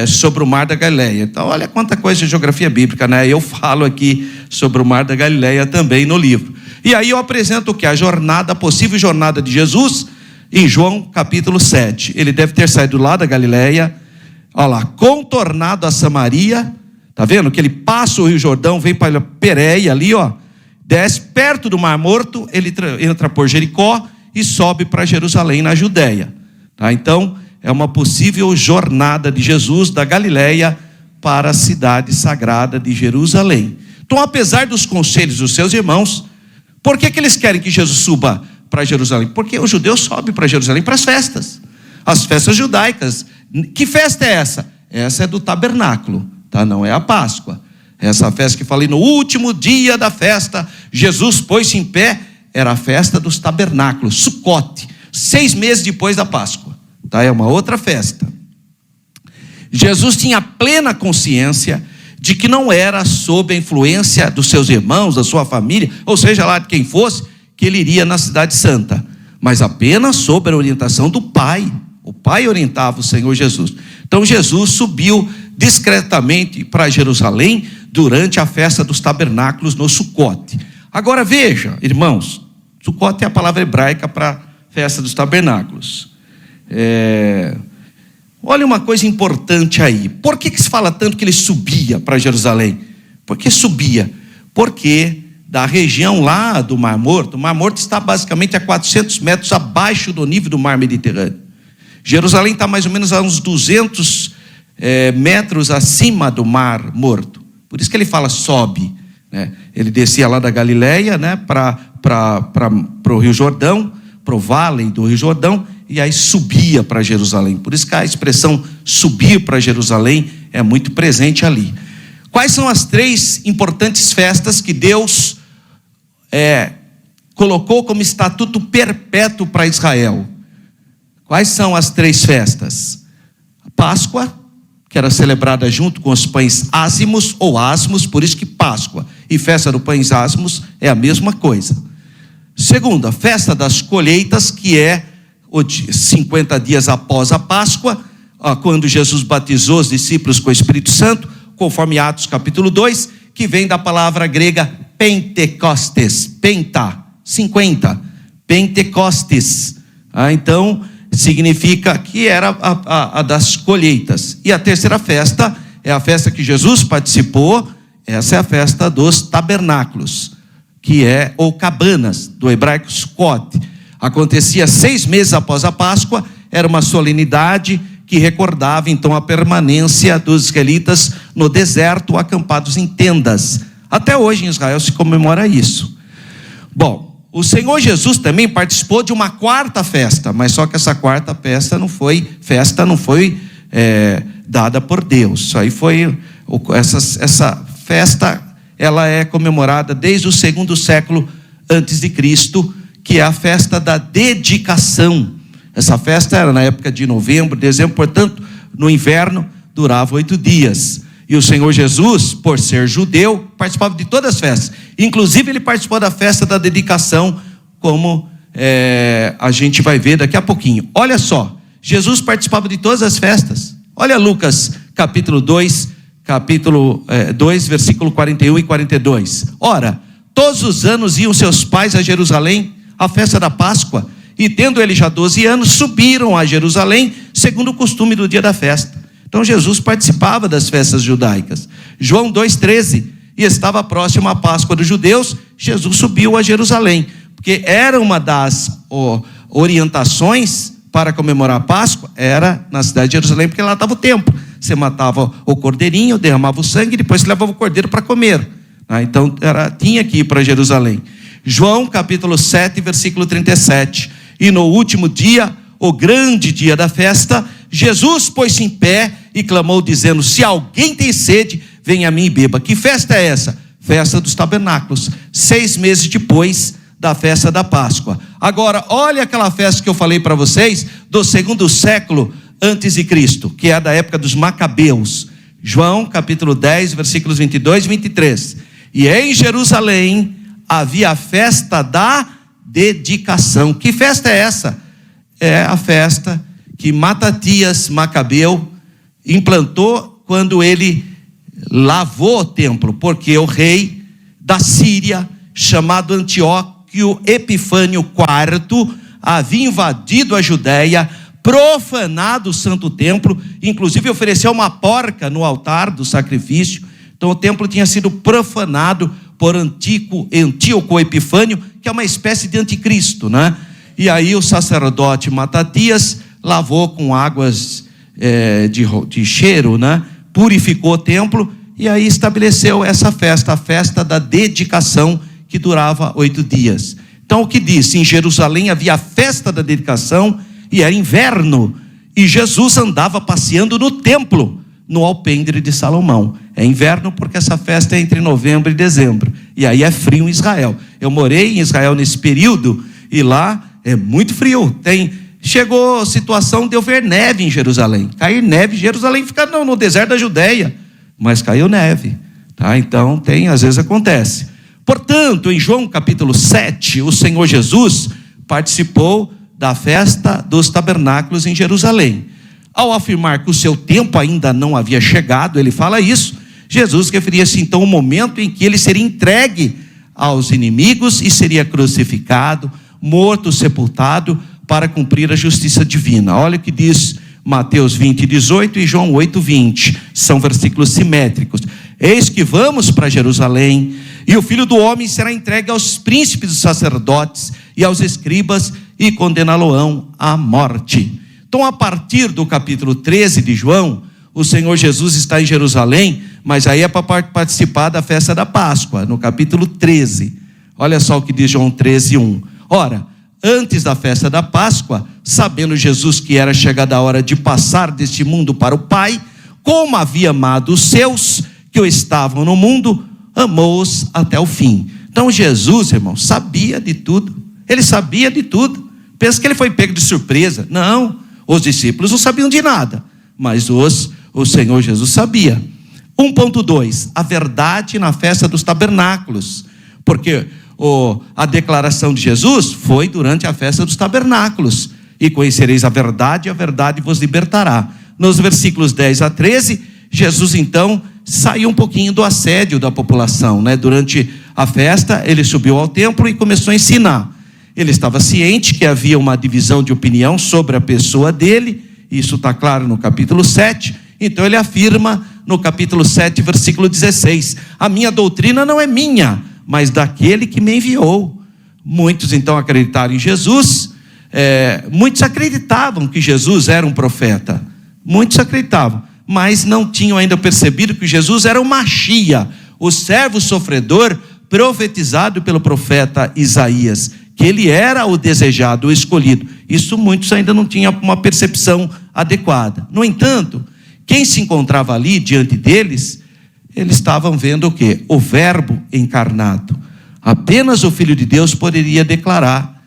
sobre o Mar da Galileia. Então olha quanta coisa de geografia bíblica, né? Eu falo aqui sobre o Mar da Galileia também no livro. E aí eu apresento o que? A possível jornada de Jesus em João capítulo 7. Ele deve ter saído lá da Galileia, olha lá, contornado a Samaria. Está vendo que ele passa o Rio Jordão, vem para a Pérea ali, desce perto do Mar Morto, ele entra por Jericó e sobe para Jerusalém, na Judéia. Tá? Então, é uma possível jornada de Jesus da Galileia para a cidade sagrada de Jerusalém. Então, apesar dos conselhos dos seus irmãos, por que eles querem que Jesus suba para Jerusalém? Porque os judeus sobem para Jerusalém para as festas judaicas. Que festa é essa? Essa é do tabernáculo. Tá? Não é a Páscoa. Essa festa que falei no último dia da festa, Jesus pôs-se em pé, era a festa dos tabernáculos, Sucote, 6 meses depois da Páscoa. Tá? É uma outra festa. Jesus tinha plena consciência de que não era sob a influência dos seus irmãos, da sua família, ou seja lá de quem fosse, que ele iria na cidade santa, mas apenas sob a orientação do Pai. O Pai orientava o Senhor Jesus. Então Jesus subiu discretamente para Jerusalém durante a festa dos tabernáculos no Sucote. Agora veja, irmãos, Sucote é a palavra hebraica para festa dos tabernáculos. Olha uma coisa importante aí. Por que se fala tanto que ele subia para Jerusalém? Por que subia? Porque da região lá do Mar Morto, o Mar Morto está basicamente a 400 metros abaixo do nível do Mar Mediterrâneo. Jerusalém está mais ou menos a uns 200 metros acima do Mar Morto. Por isso que ele fala sobe, né? Ele descia lá da Galileia, né, para o Rio Jordão, para o vale do Rio Jordão, e aí subia para Jerusalém. Por isso que a expressão subir para Jerusalém é muito presente ali. Quais são as 3 importantes festas que Deus colocou como estatuto perpétuo para Israel? Quais são as 3 festas? A Páscoa, que era celebrada junto com os pães ázimos ou asmos, por isso que Páscoa e festa dos pães ázimos é a mesma coisa. Segunda, festa das colheitas, que é 50 dias após a Páscoa, quando Jesus batizou os discípulos com o Espírito Santo, conforme Atos capítulo 2, que vem da palavra grega Pentecostes, penta, 50, Pentecostes. Então, significa que era a das colheitas. E a terceira festa é a festa que Jesus participou, essa é a festa dos tabernáculos, que é, ou cabanas, do hebraico Sukkot. Acontecia 6 meses após a Páscoa, era uma solenidade que recordava então a permanência dos israelitas no deserto, acampados em tendas. Até hoje em Israel se comemora isso. Bom, o Senhor Jesus também participou de uma quarta festa, mas só que essa quarta festa não foi dada por Deus. Isso aí foi essa festa, ela é comemorada desde o 2º século antes de Cristo, que é a festa da dedicação. Essa festa era na época de novembro, dezembro, portanto, no inverno durava 8 dias. E o Senhor Jesus, por ser judeu, participava de todas as festas. Inclusive ele participou da festa da dedicação, como a gente vai ver daqui a pouquinho. Olha só, Jesus participava de todas as festas. Olha Lucas capítulo 2, versículo 41 e 42. Ora, todos os anos iam seus pais a Jerusalém, à festa da Páscoa, e tendo ele já 12 anos, subiram a Jerusalém, segundo o costume do dia da festa. Então Jesus participava das festas judaicas. João 2,13, e estava próximo a Páscoa dos judeus, Jesus subiu a Jerusalém, porque era uma das orientações para comemorar a Páscoa, era na cidade de Jerusalém, porque lá estava o templo. Você matava o cordeirinho, derramava o sangue, e depois você levava o cordeiro para comer. Então tinha que ir para Jerusalém. João capítulo 7, versículo 37, e no último dia, o grande dia da festa, Jesus pôs-se em pé e clamou dizendo: se alguém tem sede, venha a mim e beba. Que festa é essa? Festa dos tabernáculos, 6 meses depois da festa da Páscoa. Agora, olha aquela festa que eu falei para vocês, do 2º século antes de Cristo, que é da época dos Macabeus. João capítulo 10, versículos 22 e 23. E em Jerusalém havia a festa da dedicação. Que festa é essa? É a festa que Matatias Macabeu implantou quando ele lavou o templo, porque o rei da Síria, chamado Antíoco Epifânio IV, havia invadido a Judéia, profanado o santo templo, inclusive ofereceu uma porca no altar do sacrifício. Então o templo tinha sido profanado por Antíoco Epifânio, que é uma espécie de anticristo, né? E aí o sacerdote Matatias lavou com águas de cheiro, né? Purificou o templo, e aí estabeleceu essa festa, a festa da dedicação, que durava 8 dias. Então o que disse? Em Jerusalém havia a festa da dedicação, e era inverno, e Jesus andava passeando no templo, no alpendre de Salomão. É inverno porque essa festa é entre novembro e dezembro, e aí é frio em Israel. Eu morei em Israel nesse período, e lá é muito frio. Chegou a situação de eu ver neve em Jerusalém. Cair neve, Jerusalém fica no deserto da Judéia, mas caiu neve, tá? Então às vezes acontece. Portanto, em João capítulo 7, o Senhor Jesus participou da festa dos tabernáculos em Jerusalém. Ao afirmar que o seu tempo ainda não havia chegado, ele fala isso. Jesus referia-se então ao momento em que ele seria entregue aos inimigos e seria crucificado, morto, sepultado, para cumprir a justiça divina. Olha o que diz Mateus 20:18 e João 8:20. São versículos simétricos. Eis que vamos para Jerusalém, e o Filho do Homem será entregue aos príncipes dos sacerdotes e aos escribas, e condená-lo-ão à morte. Então, a partir do capítulo 13 de João, o Senhor Jesus está em Jerusalém, mas aí é para participar da festa da Páscoa, no capítulo 13. Olha só o que diz João 13:1. Ora, antes da festa da Páscoa, sabendo Jesus que era chegada a hora de passar deste mundo para o Pai, como havia amado os seus que o estavam no mundo, amou-os até o fim. Então Jesus, irmão, sabia de tudo. Ele sabia de tudo. Pensa que ele foi pego de surpresa? Não, os discípulos não sabiam de nada, mas o Senhor Jesus sabia. 1.2, a verdade na festa dos tabernáculos, porque a declaração de Jesus foi durante a festa dos tabernáculos: e conhecereis a verdade vos libertará. Nos versículos 10 a 13, Jesus então saiu um pouquinho do assédio da população, né? Durante a festa ele subiu ao templo e começou a ensinar. Ele estava ciente que havia uma divisão de opinião sobre a pessoa dele, isso está claro no capítulo 7, então ele afirma no capítulo 7, versículo 16, a minha doutrina não é minha, mas daquele que me enviou. Muitos então acreditaram em Jesus, muitos acreditavam que Jesus era um profeta, muitos acreditavam, mas não tinham ainda percebido que Jesus era o Machia, o servo sofredor profetizado pelo profeta Isaías, que ele era o desejado, o escolhido. Isso muitos ainda não tinham uma percepção adequada. No entanto, quem se encontrava ali diante deles, eles estavam vendo o quê? O Verbo encarnado. Apenas o Filho de Deus poderia declarar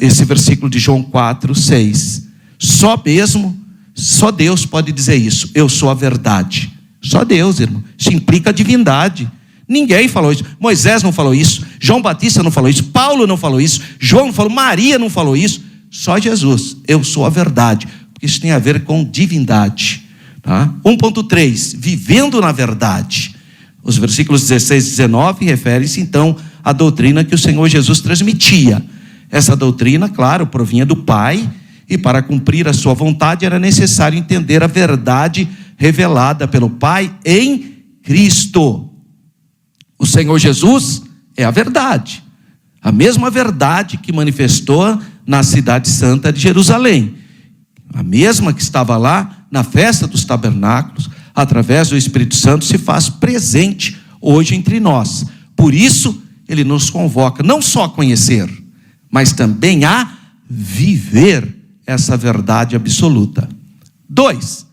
esse versículo de João 4:6. Só Deus pode dizer isso. Eu sou a verdade. Só Deus, irmão. Isso implica a divindade. Ninguém falou isso. Moisés não falou isso. João Batista não falou isso. Paulo não falou isso. João não falou. Maria não falou isso. Só Jesus. Eu sou a verdade. Porque isso tem a ver com divindade. Tá? 1.3. Vivendo na verdade. Os versículos 16 e 19 referem-se então à doutrina que o Senhor Jesus transmitia. Essa doutrina, claro, provinha do Pai. E para cumprir a sua vontade era necessário entender a verdade revelada pelo Pai em Cristo. O Senhor Jesus é a verdade. A mesma verdade que manifestou na cidade santa de Jerusalém. A mesma que estava lá na festa dos tabernáculos, através do Espírito Santo, se faz presente hoje entre nós. Por isso, ele nos convoca não só a conhecer, mas também a viver essa verdade absoluta. 2.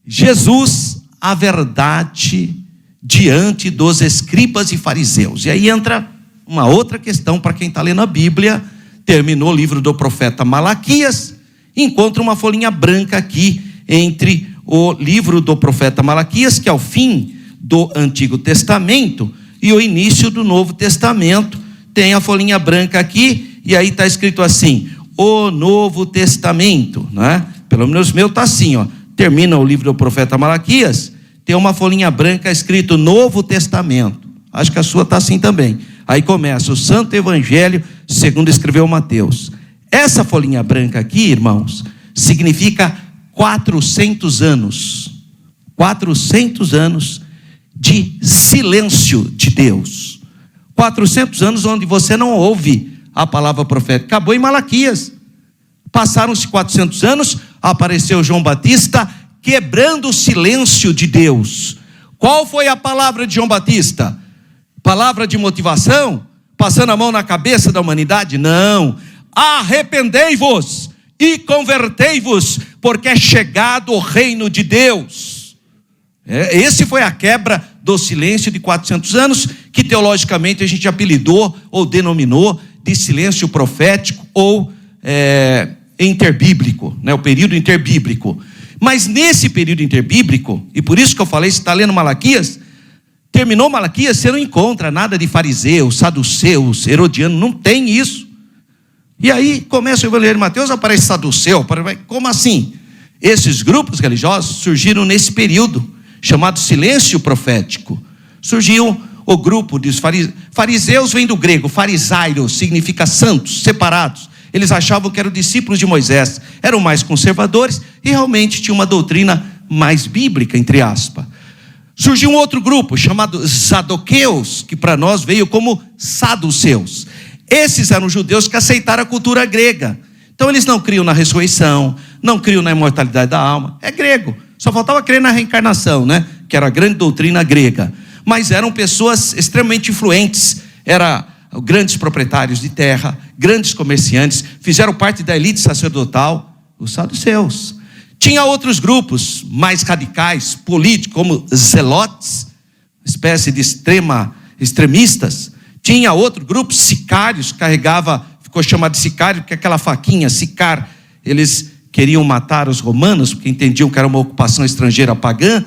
Jesus, a verdade diante dos escribas e fariseus. E aí entra uma outra questão para quem está lendo a Bíblia. Terminou o livro do profeta Malaquias, encontra uma folhinha branca aqui entre o livro do profeta Malaquias, que é o fim do Antigo Testamento, e o início do Novo Testamento. Tem a folhinha branca aqui, e aí está escrito assim, o Novo Testamento, né? Pelo menos meu está assim, ó. Termina o livro do profeta Malaquias, tem uma folhinha branca escrito Novo Testamento. Acho que a sua está assim também. Aí começa o Santo Evangelho segundo escreveu Mateus. Essa folhinha branca aqui, irmãos, significa 400 anos. 400 anos de silêncio de Deus. 400 anos onde você não ouve a palavra profética. Acabou em Malaquias. Passaram-se 400 anos, apareceu João Batista quebrando o silêncio de Deus. Qual foi a palavra de João Batista? Palavra de motivação? Passando a mão na cabeça da humanidade? Não. Arrependei-vos e convertei-vos, porque é chegado o reino de Deus. Esse foi a quebra do silêncio de 400 anos, que teologicamente a gente apelidou ou denominou de silêncio profético ou interbíblico, né? O período interbíblico. Mas nesse período interbíblico, e por isso que eu falei, você está lendo Malaquias, terminou Malaquias, você não encontra nada de fariseus, saduceus, herodianos, não tem isso. E aí começa o Evangelho de Mateus, aparece saduceu, como assim? Esses grupos religiosos surgiram nesse período, chamado silêncio profético. Surgiu o grupo dos fariseus, vem do grego, farisairo, significa santos, separados. Eles achavam que eram discípulos de Moisés, eram mais conservadores e realmente tinham uma doutrina mais bíblica, entre aspas. Surgiu um outro grupo chamado Saduceus, que para nós veio como saduceus. Esses eram judeus que aceitaram a cultura grega. Então eles não criam na ressurreição, não criam na imortalidade da alma. É grego, só faltava crer na reencarnação, né? Que era a grande doutrina grega. Mas eram pessoas extremamente influentes, eram grandes proprietários de terra, grandes comerciantes, fizeram parte da elite sacerdotal, os saduceus. Tinha outros grupos mais radicais, políticos, como zelotes, espécie de extremistas. Tinha outro grupo, sicários, ficou chamado de sicário, porque aquela faquinha, sicar, eles queriam matar os romanos, porque entendiam que era uma ocupação estrangeira pagã.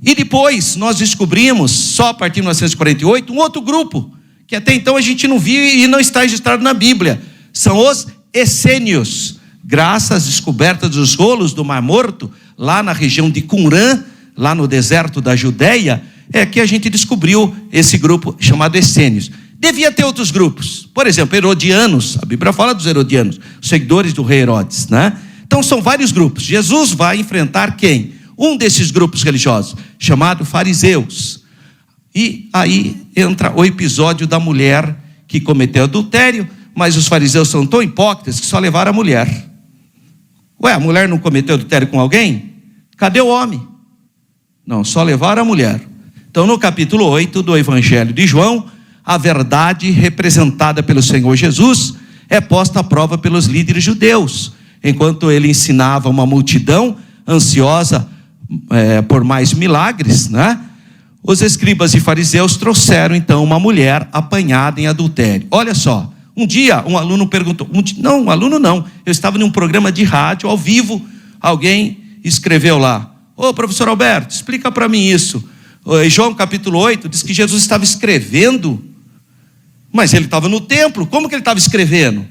E depois nós descobrimos, só a partir de 1948, um outro grupo, que até então a gente não viu e não está registrado na Bíblia. São os essênios. Graças às descobertas dos rolos do Mar Morto, lá na região de Qumran, lá no deserto da Judéia, é que a gente descobriu esse grupo chamado essênios. Devia ter outros grupos, por exemplo, herodianos, a Bíblia fala dos herodianos, seguidores do rei Herodes, né? Então são vários grupos. Jesus vai enfrentar quem? Um desses grupos religiosos, chamado fariseus. E aí entra o episódio da mulher que cometeu adultério, mas os fariseus são tão hipócritas que só levaram a mulher. Ué, a mulher não cometeu adultério com alguém? Cadê o homem? Não, só levaram a mulher. Então, no capítulo 8 do Evangelho de João, a verdade representada pelo Senhor Jesus é posta à prova pelos líderes judeus, enquanto ele ensinava uma multidão ansiosa por mais milagres, né? Os escribas e fariseus trouxeram então uma mulher apanhada em adultério. Olha só, um dia um aluno perguntou, eu estava num programa de rádio ao vivo, alguém escreveu lá: ô professor Alberto, explica para mim isso. João capítulo 8 diz que Jesus estava escrevendo, mas ele estava no templo, como que ele estava escrevendo?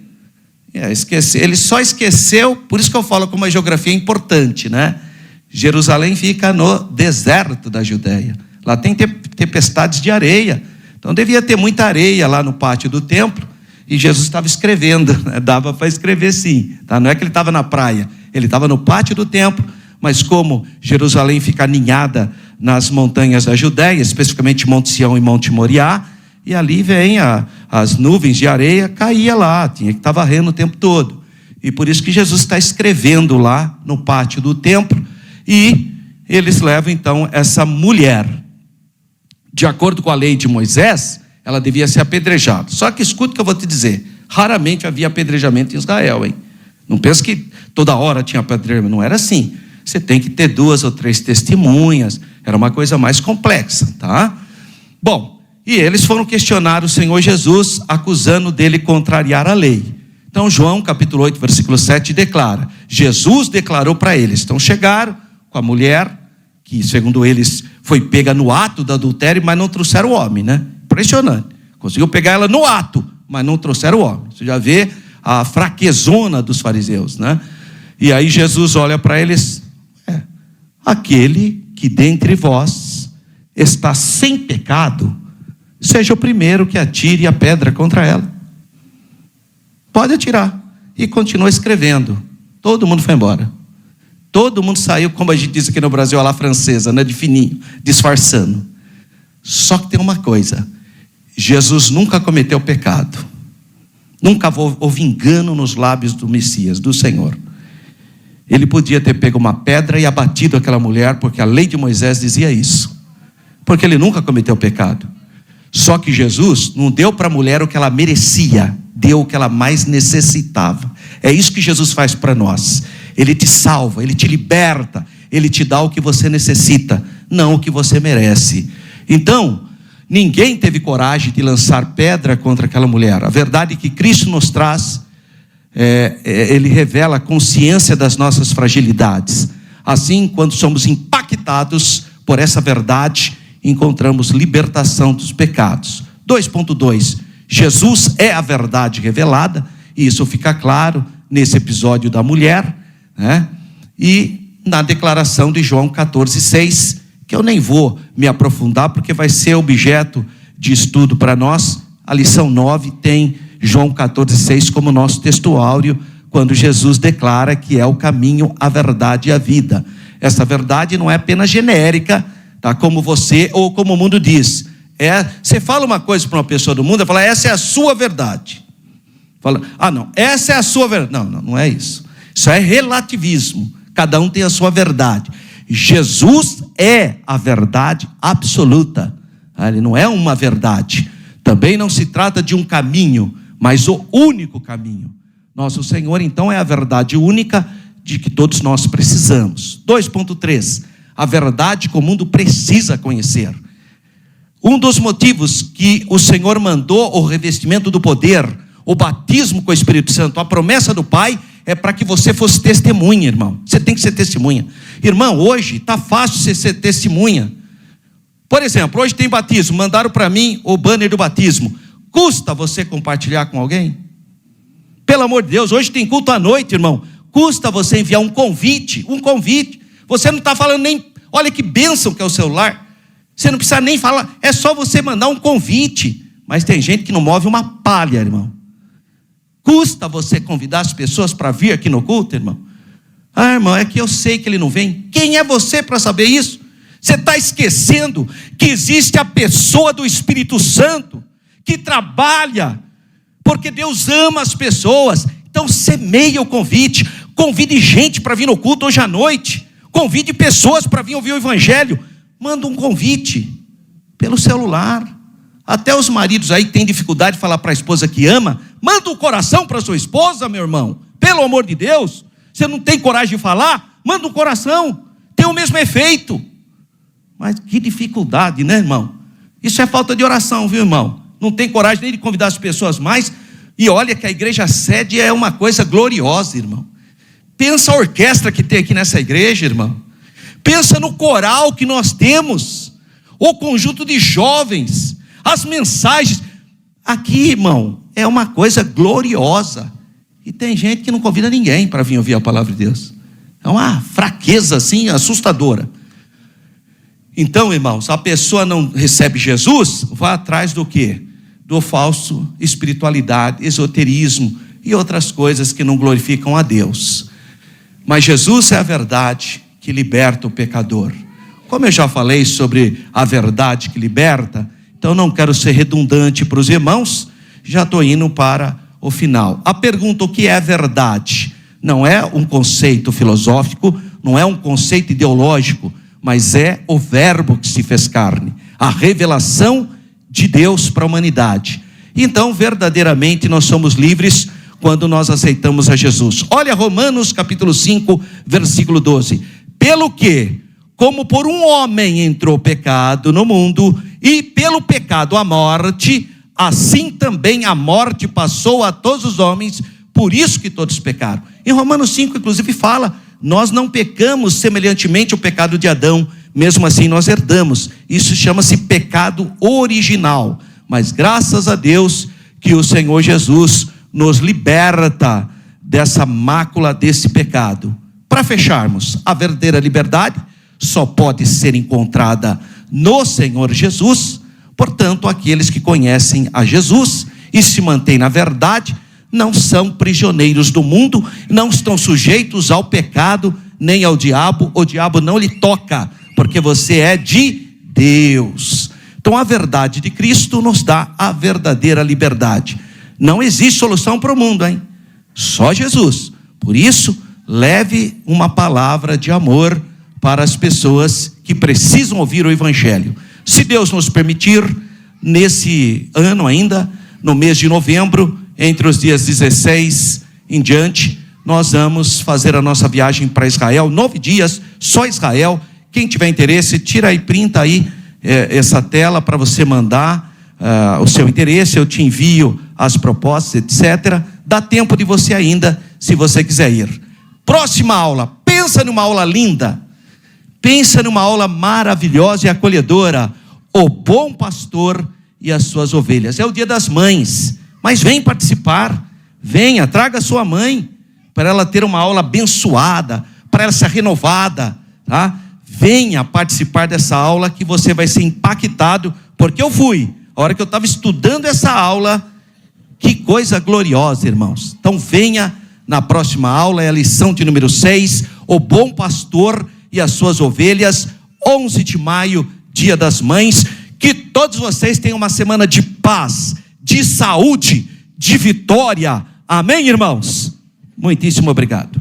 Ele só esqueceu, por isso que eu falo como a geografia é importante, né? Jerusalém fica no deserto da Judéia, lá tem tempestades de areia, então devia ter muita areia lá no pátio do templo, e Jesus estava escrevendo, né? Dava para escrever sim, tá? Não é que ele estava na praia, ele estava no pátio do templo, mas como Jerusalém fica aninhada nas montanhas da Judéia, especificamente Monte Sião e Monte Moriá, e ali vem as nuvens de areia, caía lá, tinha que estar varrendo o tempo todo, e por isso que Jesus está escrevendo lá no pátio do templo, e eles levam então essa mulher, de acordo com a lei de Moisés, ela devia ser apedrejada. Só que escuta o que eu vou te dizer, raramente havia apedrejamento em Israel, hein? Não pensa que toda hora tinha apedrejamento, não era assim. Você tem que ter 2 ou 3 testemunhas, era uma coisa mais complexa, tá? Bom, e eles foram questionar o Senhor Jesus, acusando dele contrariar a lei. Então João capítulo 8, versículo 7 declara, Jesus declarou para eles, então chegaram com a mulher, que segundo eles foi pega no ato do adultério, mas não trouxeram o homem, né? Impressionante, conseguiu pegar ela no ato, mas não trouxeram o homem. Você já vê a fraquezona dos fariseus, né? E aí Jesus olha para eles, aquele que dentre vós está sem pecado, seja o primeiro que atire a pedra contra ela. Pode atirar. E continua escrevendo. Todo mundo foi embora. Todo mundo saiu, como a gente diz aqui no Brasil, a la francesa, né? De fininho, disfarçando. Só que tem uma coisa, Jesus nunca cometeu pecado. Nunca houve engano nos lábios do Messias, do Senhor. Ele podia ter pego uma pedra e abatido aquela mulher, porque a lei de Moisés dizia isso. Porque ele nunca cometeu pecado. Só que Jesus não deu para a mulher o que ela merecia, deu o que ela mais necessitava. É isso que Jesus faz para nós. Ele te salva, ele te liberta, ele te dá o que você necessita, não o que você merece. Então, ninguém teve coragem de lançar pedra contra aquela mulher. A verdade que Cristo nos traz, ele revela a consciência das nossas fragilidades. Assim, quando somos impactados por essa verdade, encontramos libertação dos pecados. 2.2, Jesus é a verdade revelada, e isso fica claro nesse episódio da mulher, né? E na declaração de João 14,6, que eu nem vou me aprofundar, porque vai ser objeto de estudo para nós. A lição 9 tem João 14,6 como nosso texto áureo, quando Jesus declara que é o caminho, a verdade e a vida. Essa verdade não é apenas genérica, tá? Como você ou como o mundo diz. Você fala uma coisa para uma pessoa do mundo, ela fala, essa é a sua verdade. Fala, não, essa é a sua verdade. Não é isso. Isso é relativismo. Cada um tem a sua verdade. Jesus é a verdade absoluta. Ele não é uma verdade. Também não se trata de um caminho, mas o único caminho. Nosso Senhor, então, é a verdade única de que todos nós precisamos. 2.3, a verdade que o mundo precisa conhecer. Um dos motivos que o Senhor mandou o revestimento do poder, o batismo com o Espírito Santo, a promessa do Pai, é para que você fosse testemunha, irmão. Você tem que ser testemunha. Irmão, hoje está fácil você ser testemunha. Por exemplo, hoje tem batismo, mandaram para mim o banner do batismo. Custa você compartilhar com alguém? Pelo amor de Deus, hoje tem culto à noite, irmão. Custa você enviar um convite. Você não está falando nem, olha que bênção que é o celular. Você não precisa nem falar, é só você mandar um convite. Mas tem gente que não move uma palha, irmão. Custa você convidar as pessoas para vir aqui no culto, irmão? Irmão, é que eu sei que ele não vem. Quem é você para saber isso? Você está esquecendo que existe a pessoa do Espírito Santo que trabalha, porque Deus ama as pessoas. Então semeia o convite, convide gente para vir no culto hoje à noite, convide pessoas para vir ouvir o Evangelho, manda um convite, Pelo celular. Até os maridos aí que têm dificuldade de falar para a esposa que ama, manda um coração para sua esposa, meu irmão. Pelo amor de Deus. Você não tem coragem de falar? Manda um coração. Tem o mesmo efeito. Mas que dificuldade, né, irmão? Isso é falta de oração, viu, irmão? Não tem coragem nem de convidar as pessoas mais. E olha que a igreja sede é uma coisa gloriosa, irmão. Pensa a orquestra que tem aqui nessa igreja, irmão. Pensa no coral que nós temos. O conjunto de jovens. As mensagens. Aqui, irmão, é uma coisa gloriosa. E tem gente que não convida ninguém para vir ouvir a palavra de Deus. É uma fraqueza assim assustadora. Então, irmãos, a pessoa não recebe Jesus, vai atrás do quê? Do falso espiritualidade, esoterismo e outras coisas que não glorificam a Deus. Mas Jesus é a verdade que liberta o pecador. Como eu já falei sobre a verdade que liberta, então não quero ser redundante para os irmãos, já estou indo para o final. A pergunta: o que é verdade? Não é um conceito filosófico, não é um conceito ideológico, mas é o verbo que se fez carne, a revelação de Deus para a humanidade. Então, verdadeiramente, nós somos livres quando nós aceitamos a Jesus. Olha Romanos capítulo 5, versículo 12. Pelo que, como por um homem entrou o pecado no mundo, e pelo pecado a morte, assim também a morte passou a todos os homens, por isso que todos pecaram. Em Romanos 5, inclusive, fala: nós não pecamos semelhantemente ao pecado de Adão, mesmo assim nós herdamos. Isso chama-se pecado original. Mas graças a Deus que o Senhor Jesus nos liberta dessa mácula, desse pecado. Para fecharmos, a verdadeira liberdade só pode ser encontrada no Senhor Jesus. Portanto, aqueles que conhecem a Jesus e se mantêm na verdade, não são prisioneiros do mundo, não estão sujeitos ao pecado, nem ao diabo. O diabo não lhe toca, porque você é de Deus. Então a verdade de Cristo nos dá a verdadeira liberdade. Não existe solução para o mundo, hein? Só Jesus. Por isso, leve uma palavra de amor para as pessoas que precisam ouvir o Evangelho. Se Deus nos permitir, nesse ano ainda, no mês de novembro, entre os dias 16 em diante, nós vamos fazer a nossa viagem para Israel, 9 dias, só Israel. Quem tiver interesse, tira e printa aí essa tela para você mandar o seu interesse, eu te envio as propostas, etc. Dá tempo de você ainda, se você quiser ir. Próxima aula, pensa numa aula linda, pensa numa aula maravilhosa e acolhedora, o bom pastor e as suas ovelhas. É o dia das mães, mas vem participar, venha, traga sua mãe, para ela ter uma aula abençoada, para ela ser renovada, tá? Venha participar dessa aula que você vai ser impactado, porque eu fui, a hora que eu estava estudando essa aula, que coisa gloriosa, irmãos. Então venha na próxima aula, é a lição de número 6, o bom pastor e as suas ovelhas, 11 de maio, dia das mães. Que todos vocês tenham uma semana de paz, de saúde, de vitória. Amém, irmãos? Muitíssimo obrigado.